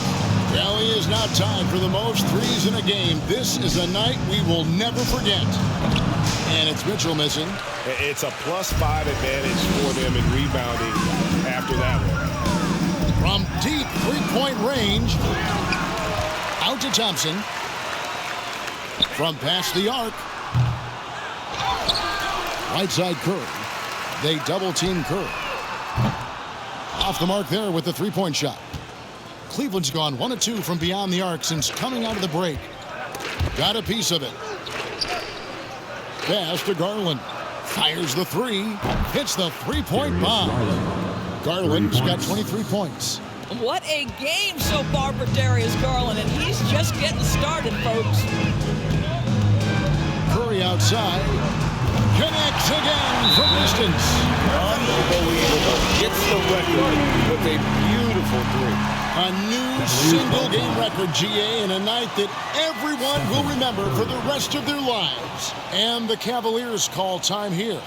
Well, he is now tied for the most threes in a game. This is a night we will never forget. And it's Mitchell missing. It's a +5 advantage for them in rebounding after that one. From deep three-point range, out to Thompson. From past the arc. Right side Curry. They double-team Curry. Off the mark there with the three-point shot. Cleveland's gone 1 of 2 from beyond the arc since coming out of the break. Got a piece of it. Pass to Garland. Fires the 3. Hits the three-point bomb. Garland's got 23 points. What a game so far for Darius Garland, and he's just getting started, folks. Curry outside. Connects again from distance. Unbelievable. Gets the record with a beautiful 3. A new single-game record, GA, in a night that everyone will remember for the rest of their lives. And the Cavaliers call time here.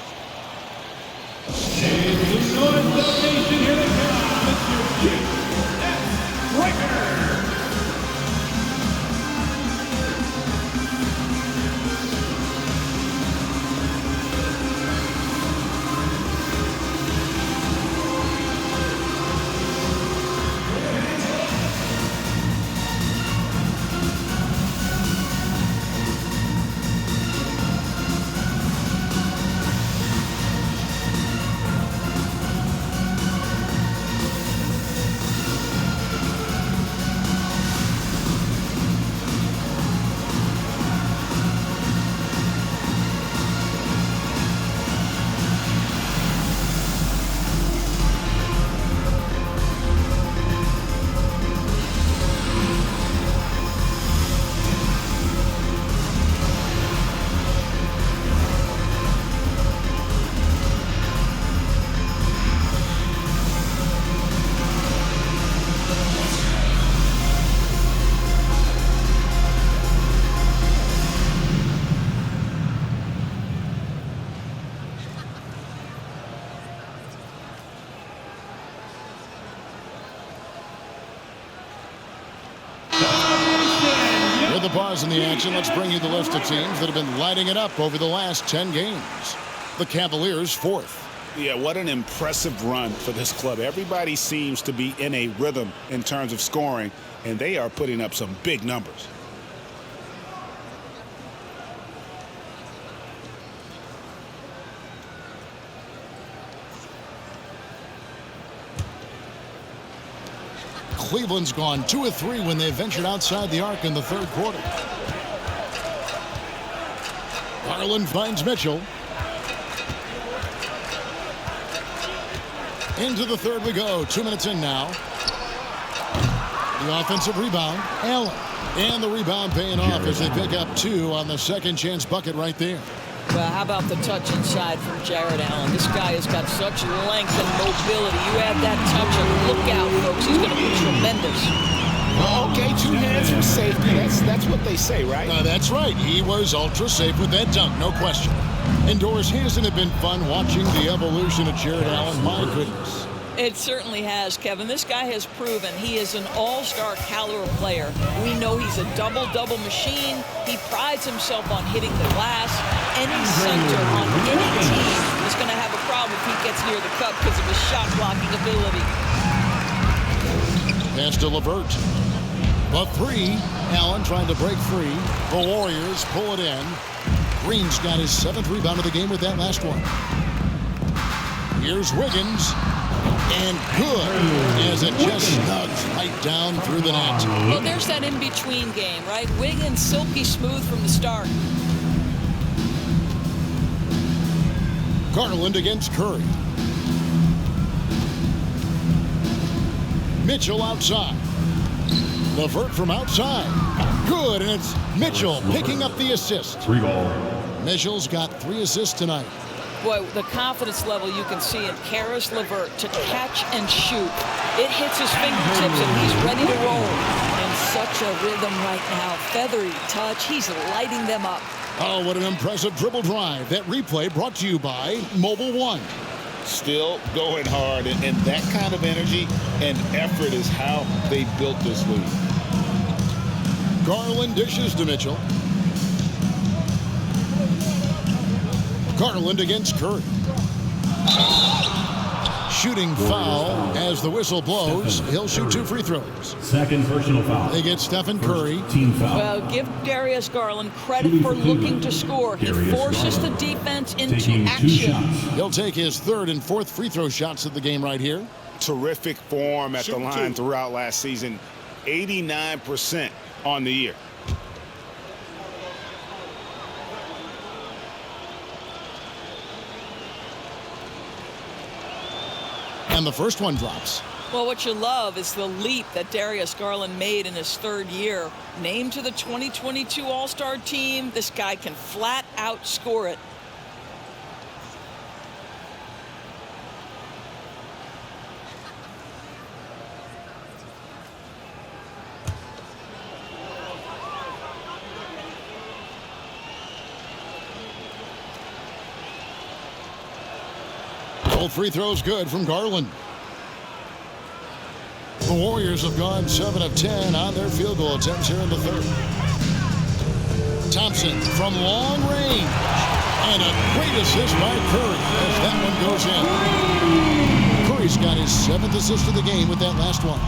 With the pause in the action, let's bring you the list of teams that have been lighting it up over the last 10 games. The Cavaliers 4th. Yeah, what an impressive run for this club. Everybody seems to be in a rhythm in terms of scoring, and they are putting up some big numbers. Cleveland's gone 2 of 3 when they ventured outside the arc in the third quarter. Garland finds Mitchell. Into the third we go. 2 minutes in now. The offensive rebound, Allen. And the rebound paying off as they pick up 2 on the second chance bucket right there. Well, how about the touch inside from Jared Allen? This guy has got such length and mobility. You add that touch and look out, folks. He's going to be tremendous. Okay, 2 hands for safety. That's what they say, right? That's right. He was ultra safe with that dunk, no question. Indoors, hasn't it been fun watching the evolution of Jared Allen? My goodness. It certainly has, Kevin. This guy has proven he is an all-star caliber player. We know he's a double-double machine. He prides himself on hitting the glass. Any center on any team is going to have a problem if he gets near the cup because of his shot-blocking ability. Pass to LeVert. A 3. Allen trying to break free. The Warriors pull it in. Green's got his 7th rebound of the game with that last one. Here's Wiggins. And good as it just snugs right down through the net. Well, there's that in-between game, right? Wiggins silky smooth from the start. Garland against Curry. Mitchell outside. LeVert from outside. Good, and it's Mitchell picking up the assist. 3 ball. Mitchell's got 3 assists tonight. Boy, the confidence level you can see in Caris LeVert to catch and shoot. It hits his fingertips and he's ready to roll. In such a rhythm right now. Feathery touch. He's lighting them up. Oh, what an impressive dribble drive. That replay brought to you by Mobile One. Still going hard, and that kind of energy and effort is how they built this league. Garland dishes to Mitchell. Garland against Curry. Shooting foul as the whistle blows. He'll shoot 2 free throws. Second personal foul. They get Stephen Curry. Team foul. Well, give Darius Garland credit for looking to score. He forces the defense into action. He'll take his 3rd and 4th free throw shots of the game right here. Terrific form at the line throughout last season. 89% on the year. And the first one drops. Well, what you love is the leap that Darius Garland made in his 3rd year. Named to the 2022 All-Star team, this guy can flat out score it. Both free throws good from Garland. The Warriors have gone 7 of 10 on their field goal attempts here in the 3rd. Thompson from long range. And a great assist by Curry as that one goes in. Curry's got his 7th assist of the game with that last one.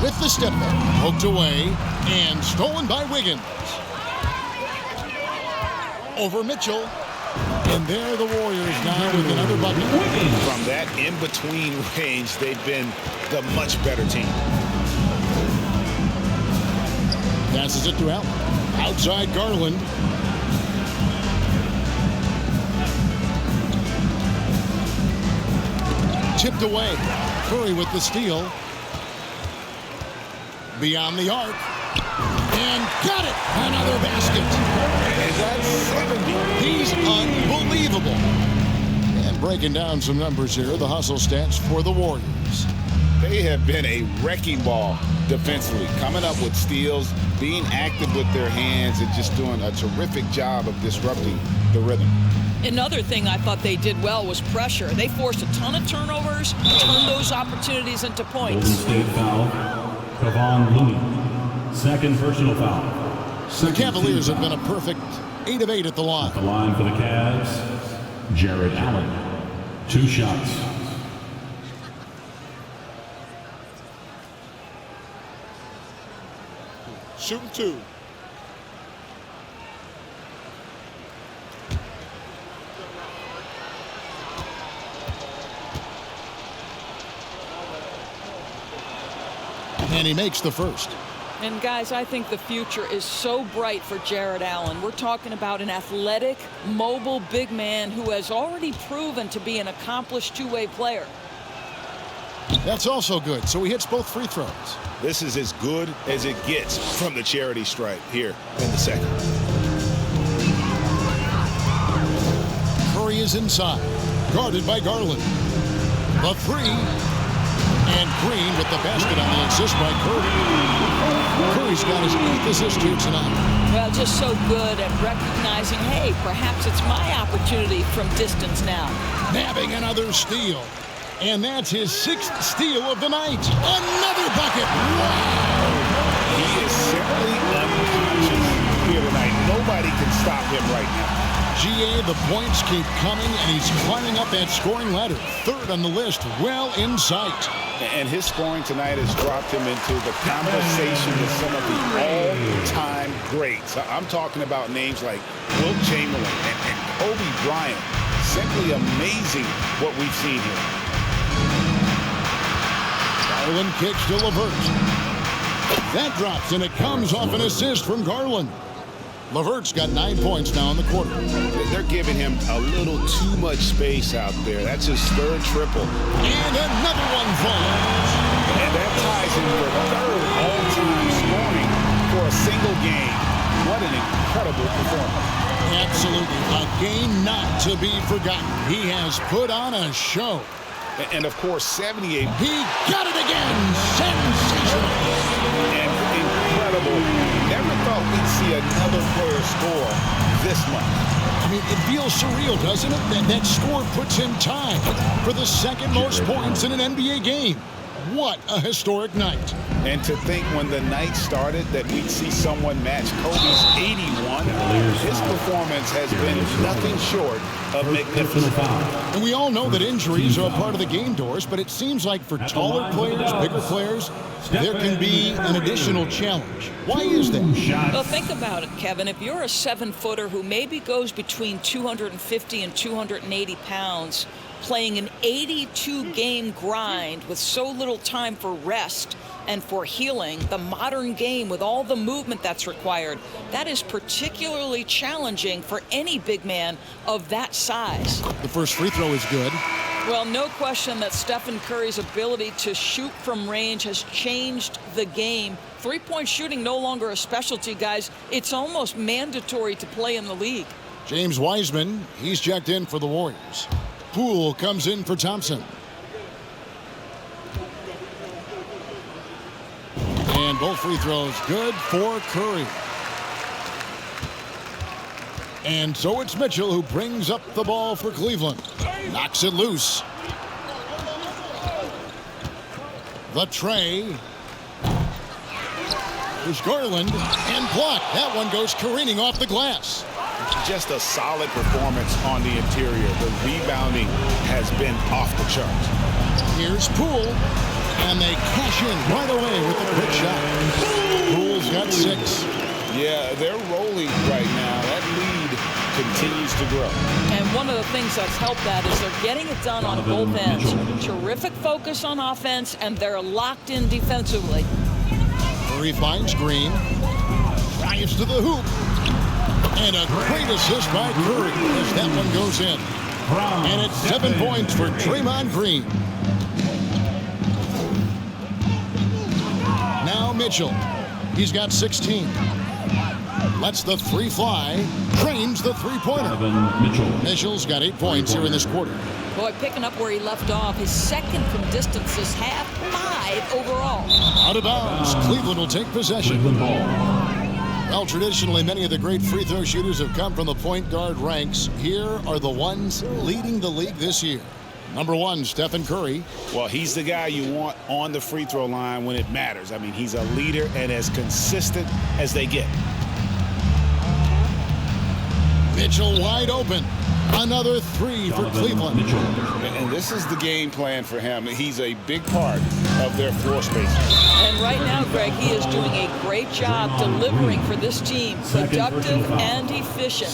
With the step back, poked away and stolen by Wiggins. Over Mitchell. And there the Warriors now with another bucket. From that in-between range, they've been the much better team. Passes it to Allen. Outside Garland. Tipped away. Curry with the steal. Beyond the arc. And got it! Another basket. And that's 70. He's unbelievable. And breaking down some numbers here, the hustle stats for the Warriors. They have been a wrecking ball defensively, coming up with steals, being active with their hands, and just doing a terrific job of disrupting the rhythm. Another thing I thought they did well was pressure. They forced a ton of turnovers, turned those opportunities into points. Golden State foul. Kevon Looney. Second personal foul. The Cavaliers have been a perfect 8 of 8 at the line. At the line for the Cavs, Jared Allen. 2 shots. Shooting 2. And he makes the first. And guys, I think the future is so bright for Jared Allen. We're talking about an athletic, mobile big man who has already proven to be an accomplished two-way player. That's also good. So he hits both free throws. This is as good as it gets from the charity stripe here in the second. Curry is inside, guarded by Garland. The three, and Green with the basket on the assist by Curry. Curry's got his 8th assist here tonight. Well, just so good at recognizing, hey, perhaps it's my opportunity from distance now. Nabbing another steal. And that's his 6th steal of the night. Another bucket. Wow. He is simply unconscious here tonight. Nobody can stop him right now. GA, the points keep coming, and he's climbing up that scoring ladder. 3rd on the list, well in sight. And his scoring tonight has dropped him into the conversation with some of the all-time greats. I'm talking about names like Wilt Chamberlain and Kobe Bryant. Simply amazing what we've seen here. Garland kicks to LeVert. That drops, and it comes off an assist from Garland. LeVert's got 9 points now in the quarter. They're giving him a little too much space out there. That's his 3rd triple. And another one falls. And that ties him for 3rd all-time scoring for a single game. What an incredible performance. Absolutely. A game not to be forgotten. He has put on a show. And, of course, 78. He got it again. Sensational. And incredible. Never thought we'd see another player score this much. I mean, it feels surreal, doesn't it? That score puts him tied for the 2nd most points in an NBA game. What a historic night. And to think when the night started that we'd see someone match Kobe's 81, his performance has been nothing short of magnificent. And we all know that injuries are a part of the game, Doris, but it seems like for taller players, bigger players, there can be an additional challenge. Why is that? Well, think about it, Kevin. If you're a 7-footer who maybe goes between 250 and 280 pounds, playing an 82-game grind with so little time for rest and for healing, the modern game with all the movement that's required, that is particularly challenging for any big man of that size. The first free throw is good. Well, no question that Stephen Curry's ability to shoot from range has changed the game. Three-point shooting no longer a specialty, guys. It's almost mandatory to play in the league. James Wiseman, he's checked in for the Warriors. Poole comes in for Thompson. And both free throws good for Curry. And so it's Mitchell who brings up the ball for Cleveland. Knocks it loose. The tray. There's Garland and blocked. That one goes careening off the glass. Just a solid performance on the interior. The rebounding has been off the charts. Here's Poole, and they cash in right away with a quick shot. Poole's got 6. Yeah, they're rolling right now. That lead continues to grow. And one of the things that's helped that is they're getting it done on both ends. Terrific focus on offense, and they're locked in defensively. Curry finds Green, drives to the hoop, and a great assist by Curry as that one goes in. And it's 7 points for Draymond Green. Now Mitchell. He's got 16. Lets the 3 fly. Trains the 3-pointer. Mitchell's got 8 points here in this quarter. Boy, picking up where he left off. His 2nd from distance this half, 5 overall. Out of bounds. Cleveland will take possession. Well, traditionally, many of the great free throw shooters have come from the point guard ranks. Here are the ones leading the league this year. Number 1, Stephen Curry. Well, he's the guy you want on the free throw line when it matters. I mean, he's a leader and as consistent as they get. Mitchell wide open. Another 3 for Cleveland. And this is the game plan for him. He's a big part of their floor space. And right now, Greg, he is doing a great job delivering for this team. Productive and efficient.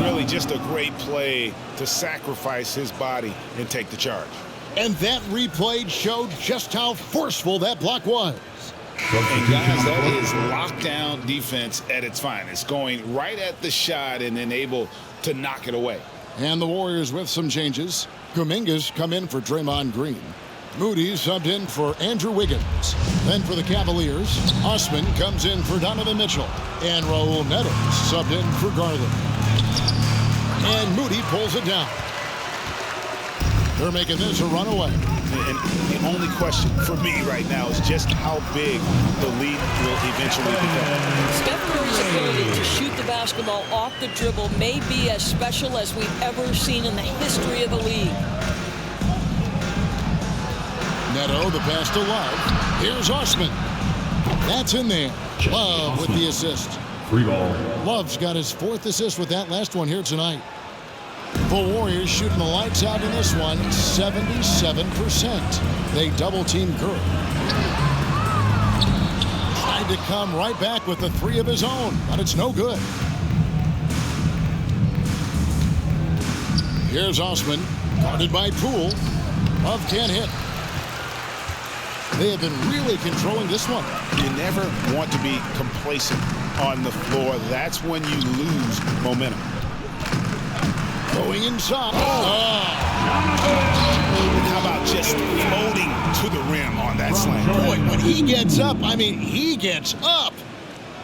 Really just a great play to sacrifice his body and take the charge. And that replay showed just how forceful that block was. And guys, that is lockdown defense at its finest, going right at the shot and then able to knock it away. And the Warriors with some changes. Kuminga's come in for Draymond Green. Moody subbed in for Andrew Wiggins. Then for the Cavaliers, Osman comes in for Donovan Mitchell. And Raul Neto subbed in for Garland. And Moody pulls it down. They're making this a runaway. And the only question for me right now is just how big the lead will eventually become. Steph Curry's ability to shoot the basketball off the dribble may be as special as we've ever seen in the history of the league. Neto, the pass to Love. Here's Osman. That's in there. Love with the assist. Free ball. Love's got his 4th assist with that last one here tonight. The Warriors shooting the lights out in this one, 77%. They double-team Curry. Tried to come right back with the 3 of his own, but it's no good. Here's Osman, guarded by Poole. Love can't hit. They have been really controlling this one. You never want to be complacent on the floor. That's when you lose momentum. Going inside. How about just floating to the rim on that slam? Boy, when he gets up, I mean, he gets up.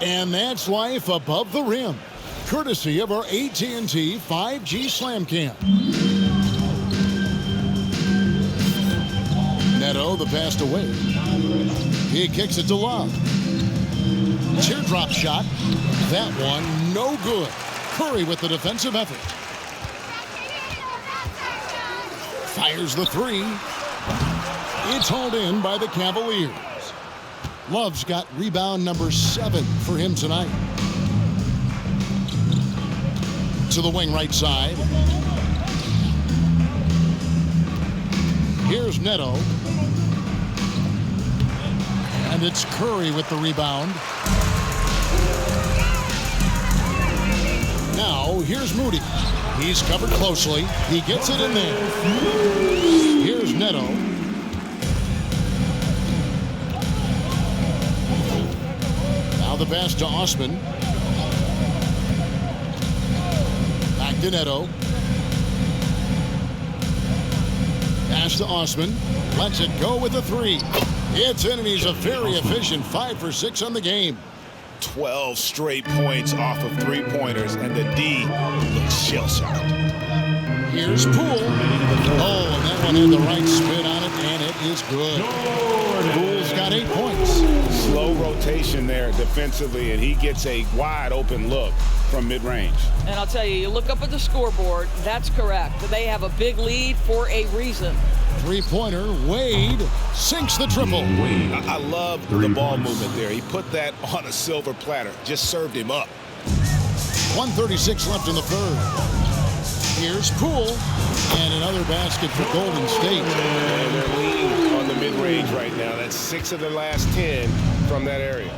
And that's life above the rim. Courtesy of our AT&T 5G Slam Cam. Neto, the pass away. He kicks it to Love. Teardrop shot. That one, no good. Curry with the defensive effort. Fires the 3. It's hauled in by the Cavaliers. Love's got rebound number 7 for him tonight. To the wing right side. Here's Neto. And it's Curry with the rebound. Now, here's Moody. He's covered closely. He gets it in there. Here's Neto. Now the pass to Osman. Back to Neto. Pass to Osman. Lets it go with the 3. It's in, and he's a very efficient 5 for 6 on the game. 12 straight points off of 3-pointers, and the D looks shell-shocked. Here's Poole. Oh, and that one had the right spin on it, and it is good. Poole's got 8 points. Slow rotation there defensively, and he gets a wide-open look from mid-range. And I'll tell you, you look up at the scoreboard, that's correct. They have a big lead for a reason. 3-pointer, Wade sinks the triple. I love the ball movement there. He put that on a silver platter, just served him up. 1:36 left in the 3rd. Here's Poole, and another basket for Golden State. And they're leaning on the mid-range right now. That's 6 of their last 10 from that area.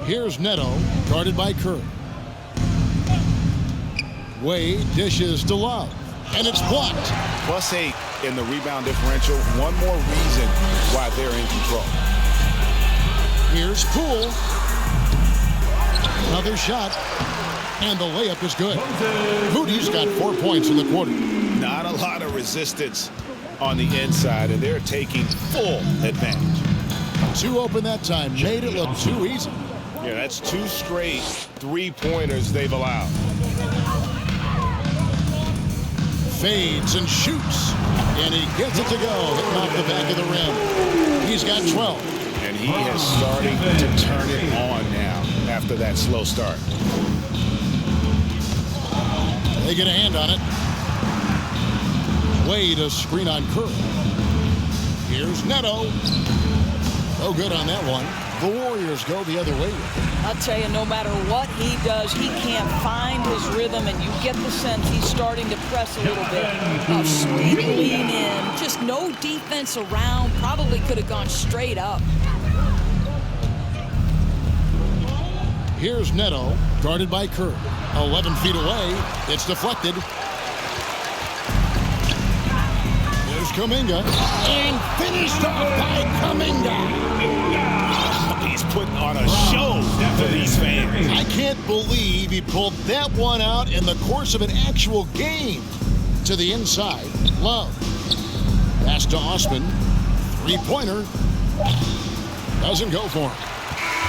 Here's Neto, guarded by Curry. Wade dishes to Love, and it's blocked. +8 in the rebound differential. One more reason why they're in control. Here's Poole. Another shot, and the layup is good. Moody's got 4 points in the quarter. Not a lot of resistance on the inside, and they're taking full advantage. 2 open that time, made it look too easy. Yeah, that's 2 straight 3-pointers they've allowed. Fades and shoots, and he gets it to go, hitting off the back of the rim. He's got 12. And he is starting to turn it on now after that slow start. They get a hand on it. Wade a screen on Curry. Here's Neto. No good on that one. The Warriors go the other way. I'll tell you, no matter what he does, he can't find his rhythm, and you get the sense he's starting to press a little bit. Sweet lean in, just no defense around, probably could have gone straight up. Here's Neto, guarded by Curry. 11 feet away, it's deflected. There's Kuminga, and finished off by Kuminga. He's putting on a show for these fans. I can't believe he pulled that one out in the course of an actual game. To the inside, Love. Pass to Osman. Three-pointer. Doesn't go for him.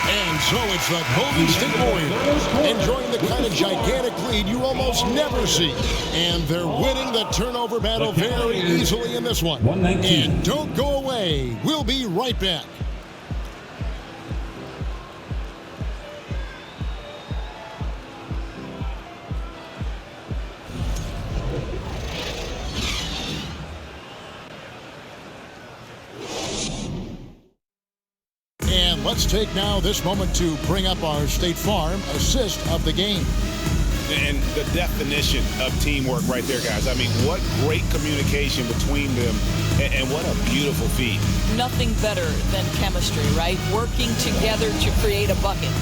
And so it's the Golden State Warriors enjoying the kind of gigantic lead you almost never see. And they're winning the turnover battle very easily in this one. 119. And don't go away. We'll be right back. Let's take now this moment to bring up our State Farm assist of the game. And the definition of teamwork right there, guys. I mean, what great communication between them, and what a beautiful feat. Nothing better than chemistry, right? Working together to create a bucket.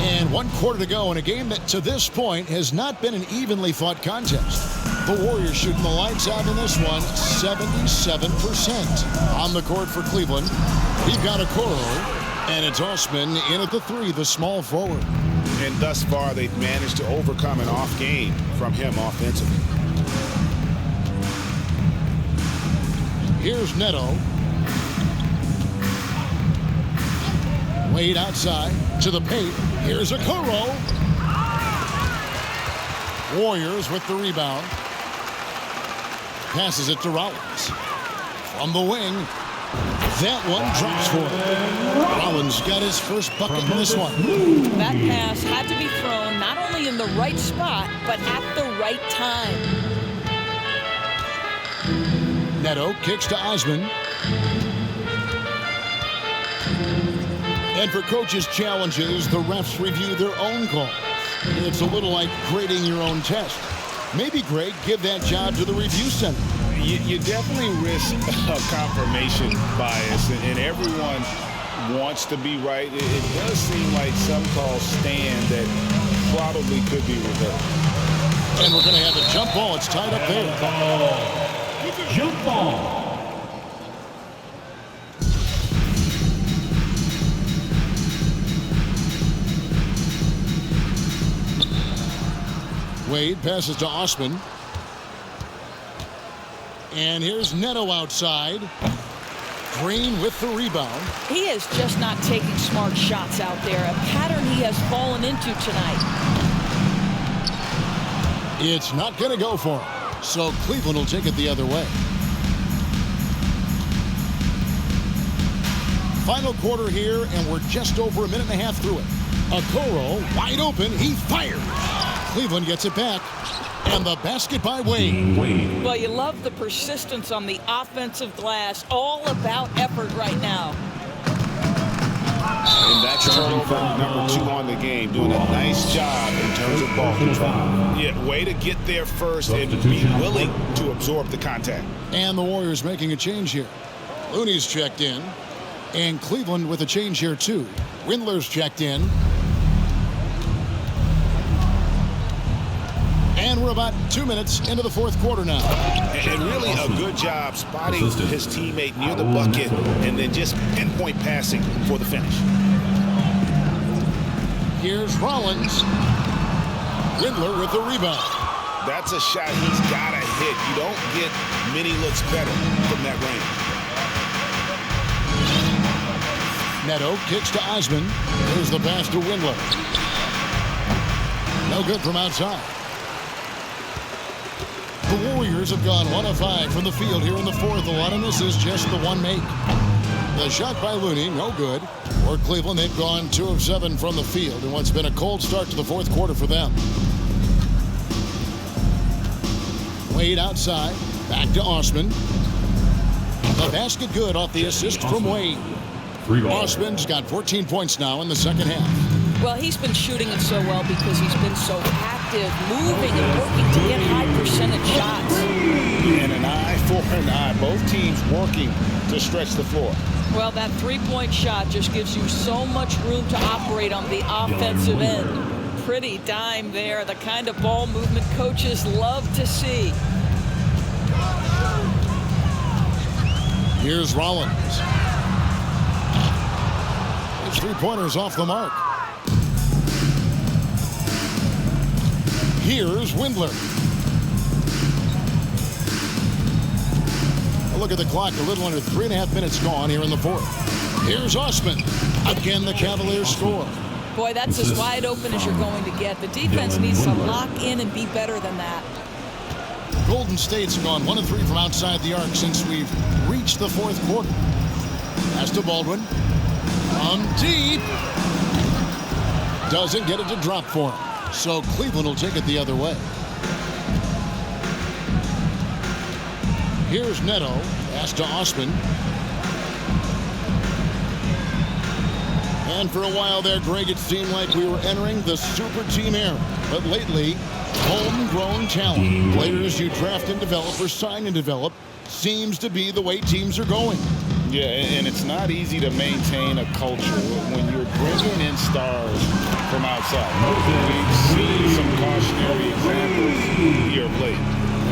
And 1 quarter to go in a game that to this point has not been an evenly fought contest. The Warriors shooting the lights out in this one, 77%. On the court for Cleveland, we've got Okoro, and it's Osman in at the three, the small forward. And thus far, they've managed to overcome an off game from him offensively. Here's Neto. Wade outside to the paint. Here's Okoro. Warriors with the rebound. Passes it to Rollins. From the wing. That one drops for him. Rollins got his first bucket in this one. That pass had to be thrown not only in the right spot, but at the right time. Neto kicks to Osman. And for coaches' challenges, the refs review their own calls. It's a little like grading your own test. Maybe, Greg, give that job to the review center. You definitely risk a confirmation bias, and everyone wants to be right. It does seem like some calls stand that probably could be reversed. And we're going to have a jump ball. It's tied up there. Jump ball. Wade passes to Osman. And here's Neto outside. Green with the rebound. He is just not taking smart shots out there, a pattern he has fallen into tonight. It's not going to go for him. So Cleveland will take it the other way. Final quarter here, and we're just over a minute and a half through it. Okoro wide open. He fires. Cleveland gets it back. And the basket by Wade. Well, you love the persistence on the offensive glass. All about effort right now. And that's turnover number 2 on the game. Doing a nice job in terms of ball control. Yeah, way to get there first and be willing to absorb the contact. And the Warriors making a change here. Looney's checked in. And Cleveland with a change here, too. Windler's checked in. And we're about 2 minutes into the fourth quarter now. And really a good job spotting his teammate near the bucket and then just pinpoint passing for the finish. Here's Rollins. Windler with the rebound. That's a shot he's got to hit. You don't get many looks better from that range. Neto kicks to Osman. Here's the pass to Windler. No good from outside. The Warriors have gone 1 of 5 from the field here in the fourth. A lot of this is just the one make. The shot by Looney, no good. For Cleveland, they've gone 2 of 7 from the field in what's been a cold start to the fourth quarter for them. Wade outside, back to Osman. The basket good off the assist from Wade. Osman's got 14 points now in the second half. Well, he's been shooting it so well because he's been so active, moving and working to get high percentage shots. And an eye for and I. Both teams working to stretch the floor. Well, that three-point shot just gives you so much room to operate on the offensive end. Pretty dime there, the kind of ball movement coaches love to see. Here's Rollins. His three-pointers off the mark. Here's Windler. A look at the clock, a little under 3.5 minutes gone here in the fourth. Here's Osman. Again, the Cavaliers score. Boy, that's as wide open as you're going to get. The defense needs to lock in and be better than that. Golden State's gone 1 of 3 from outside the arc since we've reached the fourth quarter. Pass to Baldwin. From deep. Doesn't get it to drop for him. So Cleveland will take it the other way. Here's Neto. Pass to Osman. And for a while there, Greg, it seemed like we were entering the super team era. But lately, homegrown talent, players you draft and develop or sign and develop, seems to be the way teams are going. Yeah, and it's not easy to maintain a culture when you're bringing in stars from outside. We've seen some cautionary examples here of late.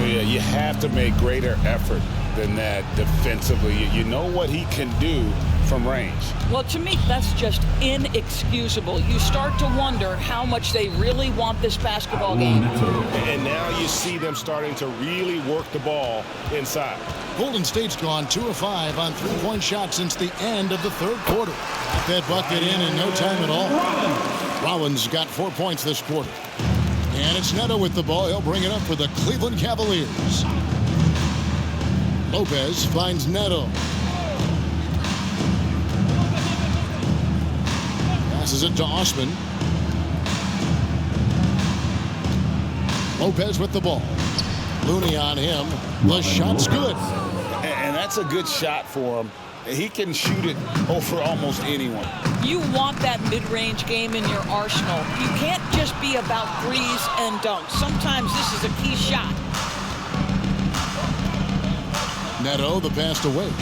Yeah, you have to make greater effort than that defensively. You know what he can do from range. Well, to me, that's just inexcusable. You start to wonder how much they really want this basketball game. And now you see them starting to really work the ball inside. Golden State's gone 2 of 5 on three-point shots since the end of the third quarter. Got that bucket in no time at all. Rollins got 4 points this quarter. And it's Neto with the ball. He'll bring it up for the Cleveland Cavaliers. Lopez finds Neto. Passes it to Osman. Lopez with the ball. Looney on him. The shot's good. And that's a good shot for him. He can shoot it over almost anyone. You want that mid-range game in your arsenal. You can't just be about threes and dunks. Sometimes this is a key shot. Neto, the pass to Wade.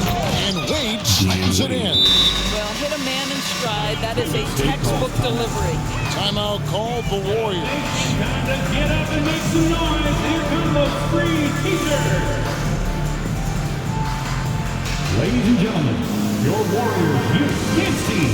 And Wade slams it in. Well, hit a man in stride. That is a textbook delivery. Timeout called the Warriors. Time to get up and make some noise. Here come the free teasers. Ladies and gentlemen, your Warriors Youth Kids team.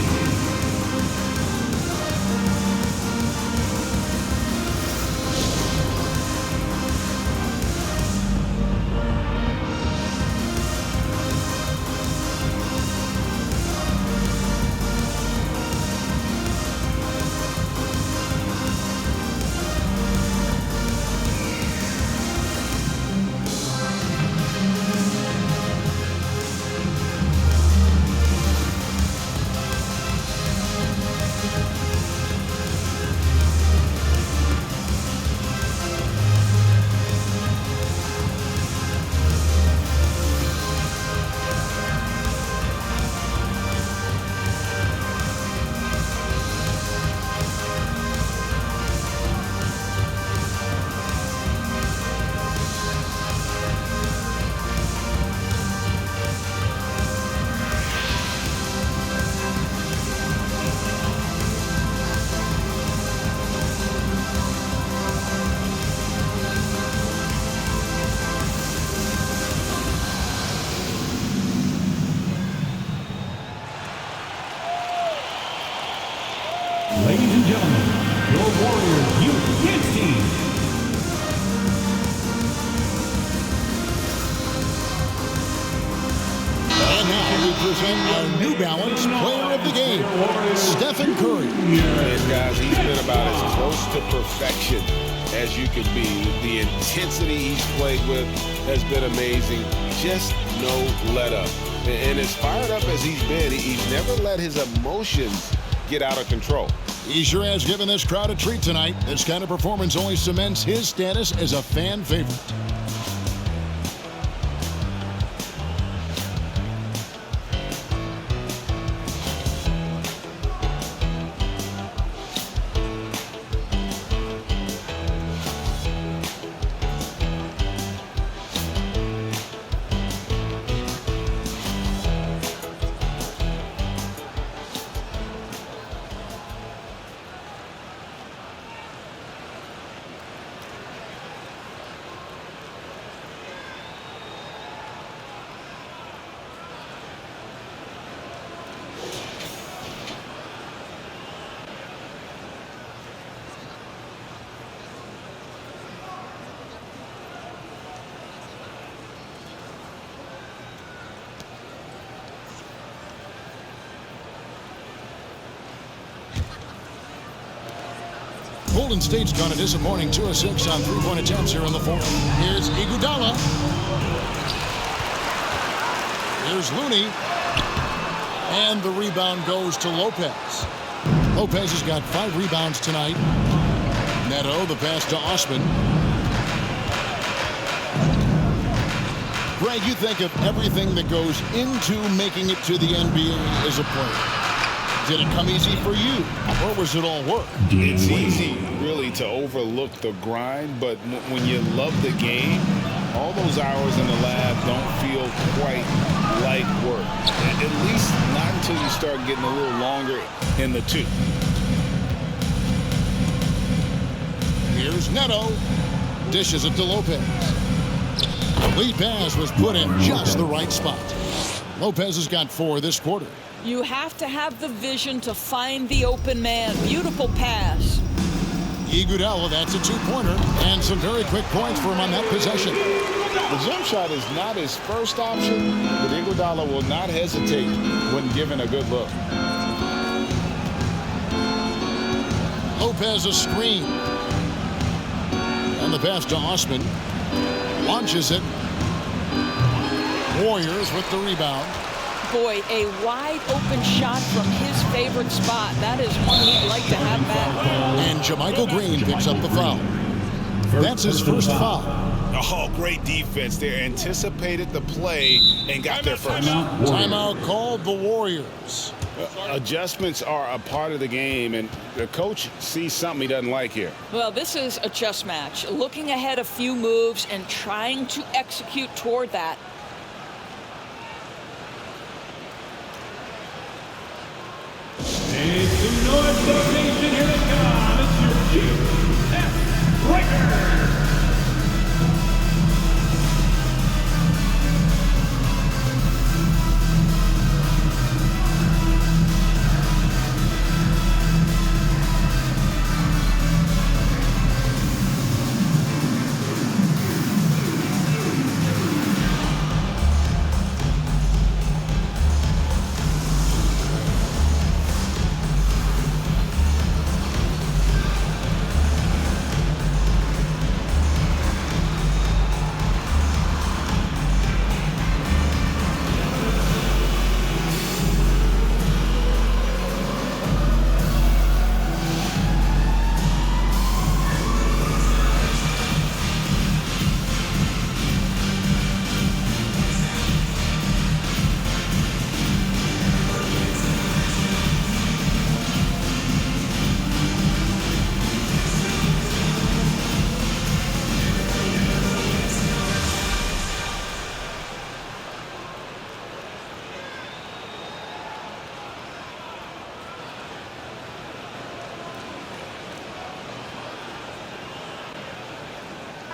Ladies and gentlemen, your Warriors Youth Kids team. And now we present our New Balance Player of the Game, Stephen Curry. Yes, guys, he's been about as close to perfection as you can be. The intensity he's played with has been amazing. Just no let up. And as fired up as he's been, he's never let his emotions get out of control. He sure has given this crowd a treat tonight. This kind of performance only cements his status as a fan favorite. Golden State's gone a disappointing 2 of 6 on three-point attempts here in the fourth. Here's Iguodala. Here's Looney. And the rebound goes to Lopez. Lopez has got 5 rebounds tonight. Neto, the pass to Osman. Greg, you think of everything that goes into making it to the NBA as a player. Did it come easy for you, or was it all work? It's easy, really, to overlook the grind, but when you love the game, all those hours in the lab don't feel quite like work. At least not until you start getting a little longer in the tooth. Here's Neto. Dishes it to Lopez. Lead pass was put in just the right spot. Lopez has got 4 this quarter. You have to have the vision to find the open man. Beautiful pass. Iguodala, that's a 2-pointer, and some very quick points for him on that possession. The jump shot is not his first option, but Iguodala will not hesitate when given a good look. Lopez a screen. And the pass to Osman. Launches it. Warriors with the rebound. Boy, a wide open shot from his favorite spot. That is one he'd like to have back. And JaMychal Green picks up the foul. That's his first foul. Oh, great defense there. Anticipated the play and got there first. Timeout called the Warriors. Adjustments are a part of the game, and the coach sees something he doesn't like here. Well, this is a chess match. Looking ahead a few moves and trying to execute toward that. It's the North Station. Here it comes. It's your Chief Breaker.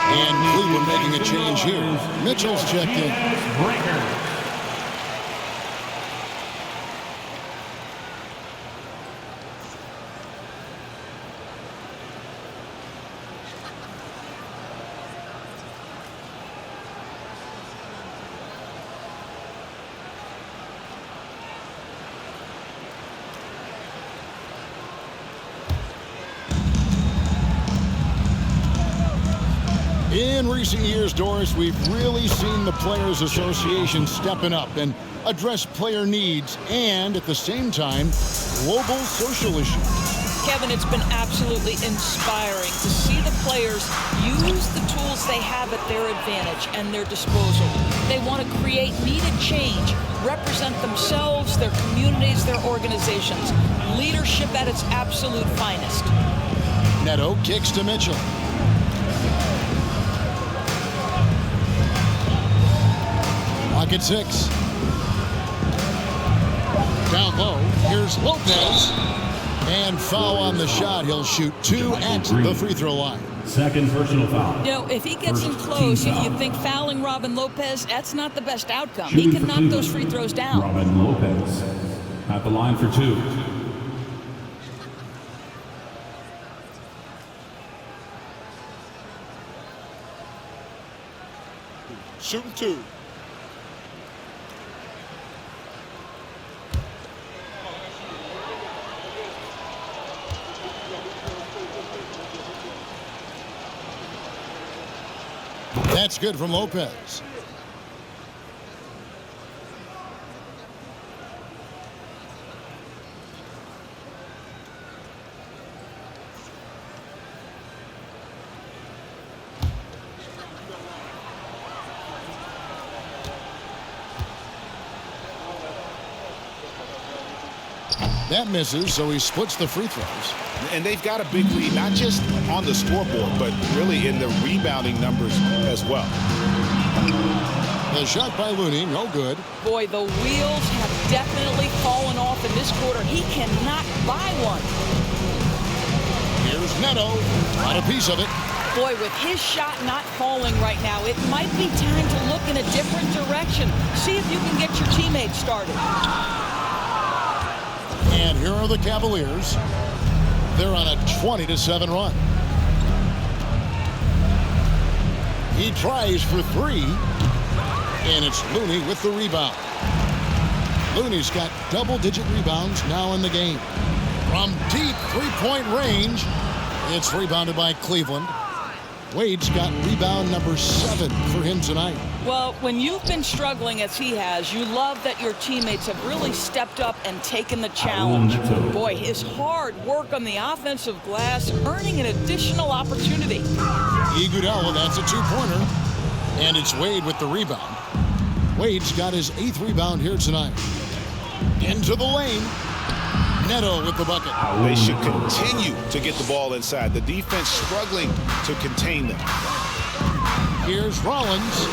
And Cleveland making a change here. Mitchell's checked in. In recent years, Doris, we've really seen the Players Association stepping up and address player needs and, at the same time, global social issues. Kevin, it's been absolutely inspiring to see the players use the tools they have at their advantage and their disposal. They want to create needed change, represent themselves, their communities, their organizations. Leadership at its absolute finest. Neto kicks to Mitchell. Clock at 6. Down low. Here's Lopez. And foul on the shot. He'll shoot 2 at the free throw line. Second personal foul. You know, if he gets in close, you think fouling Robin Lopez, that's not the best outcome. He can knock those free throws down. Robin Lopez at the line for 2. Shooting 2. That's good from Lopez. That misses, so he splits the free throws. And they've got a big lead, not just on the scoreboard, but really in the rebounding numbers as well. The shot by Looney, no good. Boy, the wheels have definitely fallen off in this quarter. He cannot buy one. Here's Neto. Got a piece of it. Boy, with his shot not falling right now, it might be time to look in a different direction. See if you can get your teammates started. And here are the Cavaliers. They're on a 20-7 run. He tries for three, and it's Looney with the rebound. Looney's got double-digit rebounds now in the game. From deep three-point range, it's rebounded by Cleveland. Wade's got rebound number 7 for him tonight. Well, when you've been struggling as he has, you love that your teammates have really stepped up and taken the challenge. Boy, his hard work on the offensive glass earning an additional opportunity. Iguodala, that's a two-pointer. And it's Wade with the rebound. Wade's got his 8th rebound here tonight. Into the lane. Neto with the bucket. They should continue to get the ball inside. The defense struggling to contain them. Here's Rollins.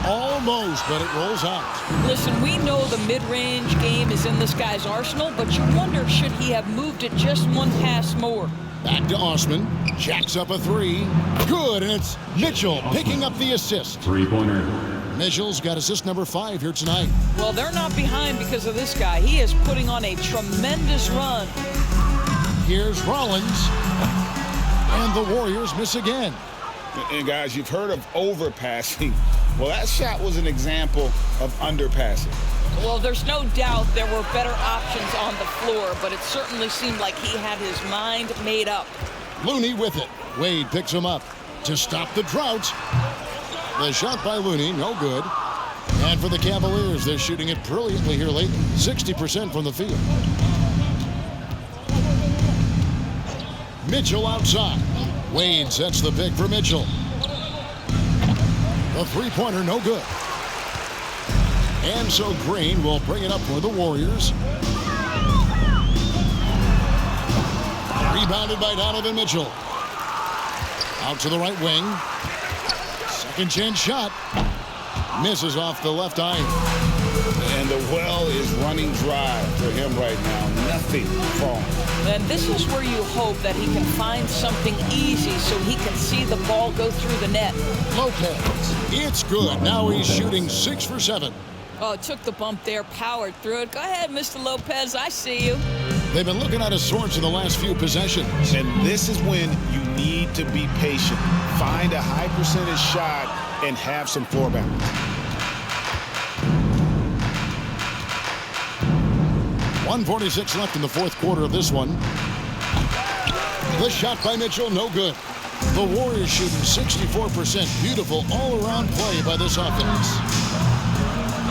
Almost, but it rolls out. Listen, we know the mid-range game is in this guy's arsenal, but you wonder, should he have moved it just one pass more? Back to Osman. Jacks up a three. Good, and it's Mitchell picking up the assist. Three-pointer. Mitchell's got assist number 5 here tonight. Well, they're not behind because of this guy. He is putting on a tremendous run. Here's Rollins. And the Warriors miss again. And guys, you've heard of overpassing. Well, that shot was an example of underpassing. Well, there's no doubt there were better options on the floor, but it certainly seemed like he had his mind made up. Looney with it. Wade picks him up to stop the drought. The shot by Looney, no good. And for the Cavaliers, they're shooting it brilliantly here late. 60% from the field. Mitchell outside. Wade sets the pick for Mitchell. The three-pointer, no good. And so Green will bring it up for the Warriors. Rebounded by Donovan Mitchell. Out to the right wing. Second chance shot. Misses off the left eye. And the well is running dry for him right now. Nothing falling. And this is where you hope that he can find something easy so he can see the ball go through the net. Lopez. It's good. Now he's shooting 6 for 7. Oh, took the bump there, powered through it. Go ahead, Mr. Lopez. I see you. They've been looking at his swords in the last few possessions. And this is when you need to be patient. Find a high percentage shot and have some floor balance. .146 left in the fourth quarter of this one. The shot by Mitchell, no good. The Warriors shooting 64%. Beautiful all-around play by this offense.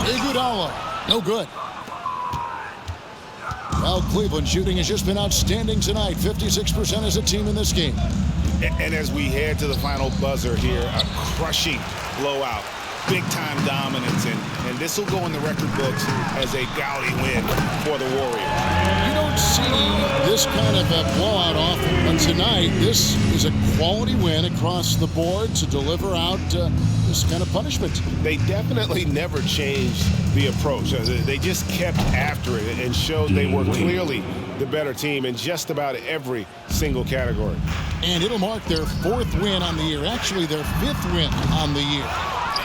Iguodala, no good. Well, Cleveland shooting has just been outstanding tonight. 56% as a team in this game. And as we head to the final buzzer here, a crushing blowout. Big-time dominance, and this will go in the record books as a gaudy win for the Warriors. You don't see this kind of a blowout often, but tonight this is a quality win across the board to deliver out this kind of punishment. They definitely never changed the approach. They just kept after it and showed they were clearly the better team in just about every single category. And it'll mark their 4th win on the year, actually their 5th win on the year.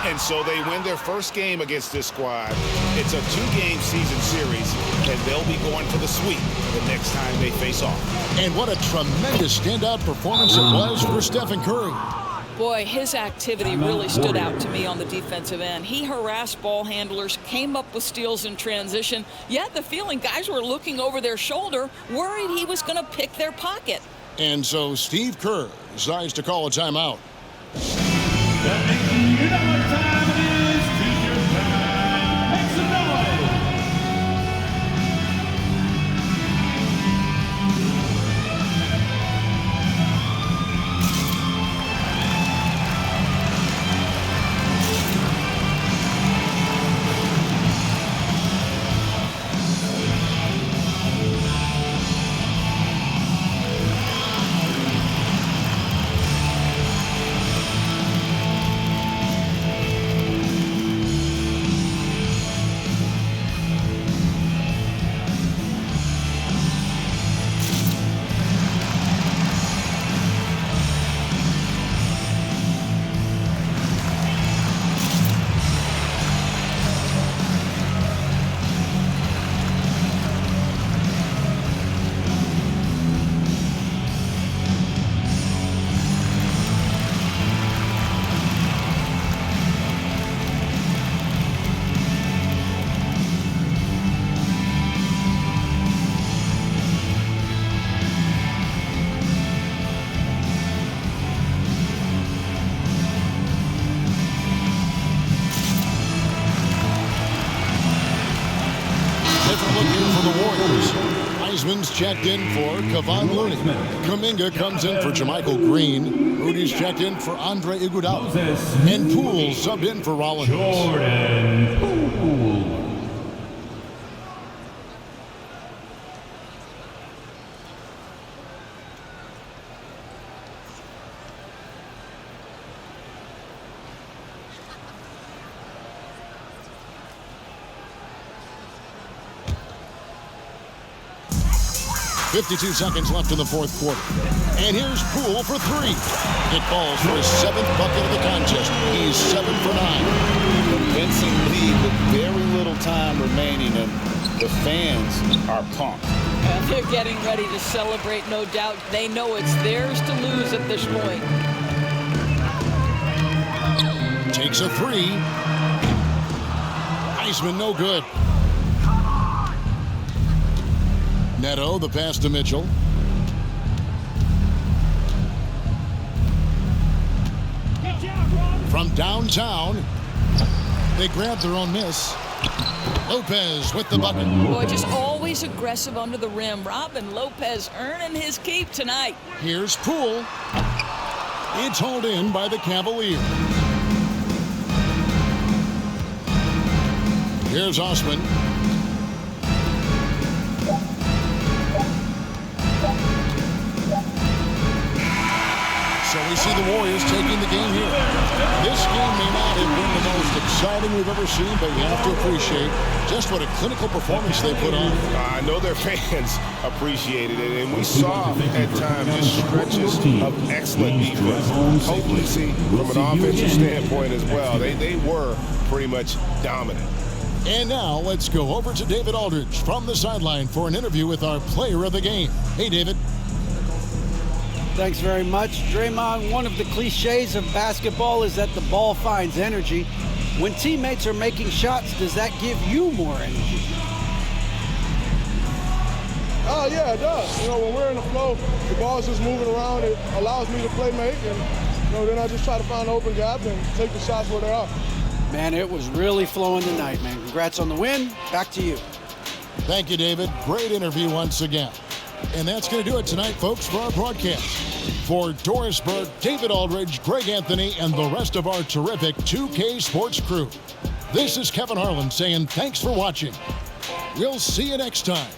And so they win their first game against this squad. It's a 2-game season series, and they'll be going for the sweep the next time they face off. And what a tremendous standout performance it was for Stephen Curry. Boy, his activity really stood out to me on the defensive end. He harassed ball handlers, came up with steals in transition. You had the feeling guys were looking over their shoulder, worried he was going to pick their pocket. And so Steve Kerr decides to call a timeout. That the Warriors. Heisman's checked in for Kevon Looney. Kuminga comes in for Jermichael Green. Rudy's checked in for Andre Iguodala. And Poole subbed in for Rollins. Jordan Poole. .52 seconds left in the fourth quarter. And here's Poole for three. It falls for his 7th bucket of the contest. He's 7 for 9. Convincing lead with very little time remaining, and the fans are pumped. They're getting ready to celebrate, no doubt. They know it's theirs to lose at this point. Takes a three. Heisman no good. Neto, the pass to Mitchell. From downtown, they grab their own miss. Lopez with the bucket. Boy, just always aggressive under the rim. Robin Lopez earning his keep tonight. Here's Poole. It's hauled in by the Cavaliers. Here's Osman. So we see the Warriors taking the game here. This game may not have been the most exciting we've ever seen, but you have to appreciate just what a clinical performance they put on. I know their fans appreciated it, and we saw at times just stretches of excellent defense. Hopefully, see, from an offensive standpoint as well, they were pretty much dominant. And now let's go over to David Aldridge from the sideline for an interview with our player of the game. Hey, David. Thanks very much. Draymond, one of the cliches of basketball is that the ball finds energy. When teammates are making shots, does that give you more energy? Oh, yeah, it does. You know, when we're in the flow, the ball's just moving around. It allows me to play make, and, you know, then I just try to find open gaps and take the shots where they are. Man, it was really flowing tonight, man. Congrats on the win. Back to you. Thank you, David. Great interview once again. And that's going to do it tonight, folks, for our broadcast. For Doris Burke, David Aldridge, Greg Anthony, and the rest of our terrific 2K Sports crew, this is Kevin Harlan saying thanks for watching. We'll see you next time.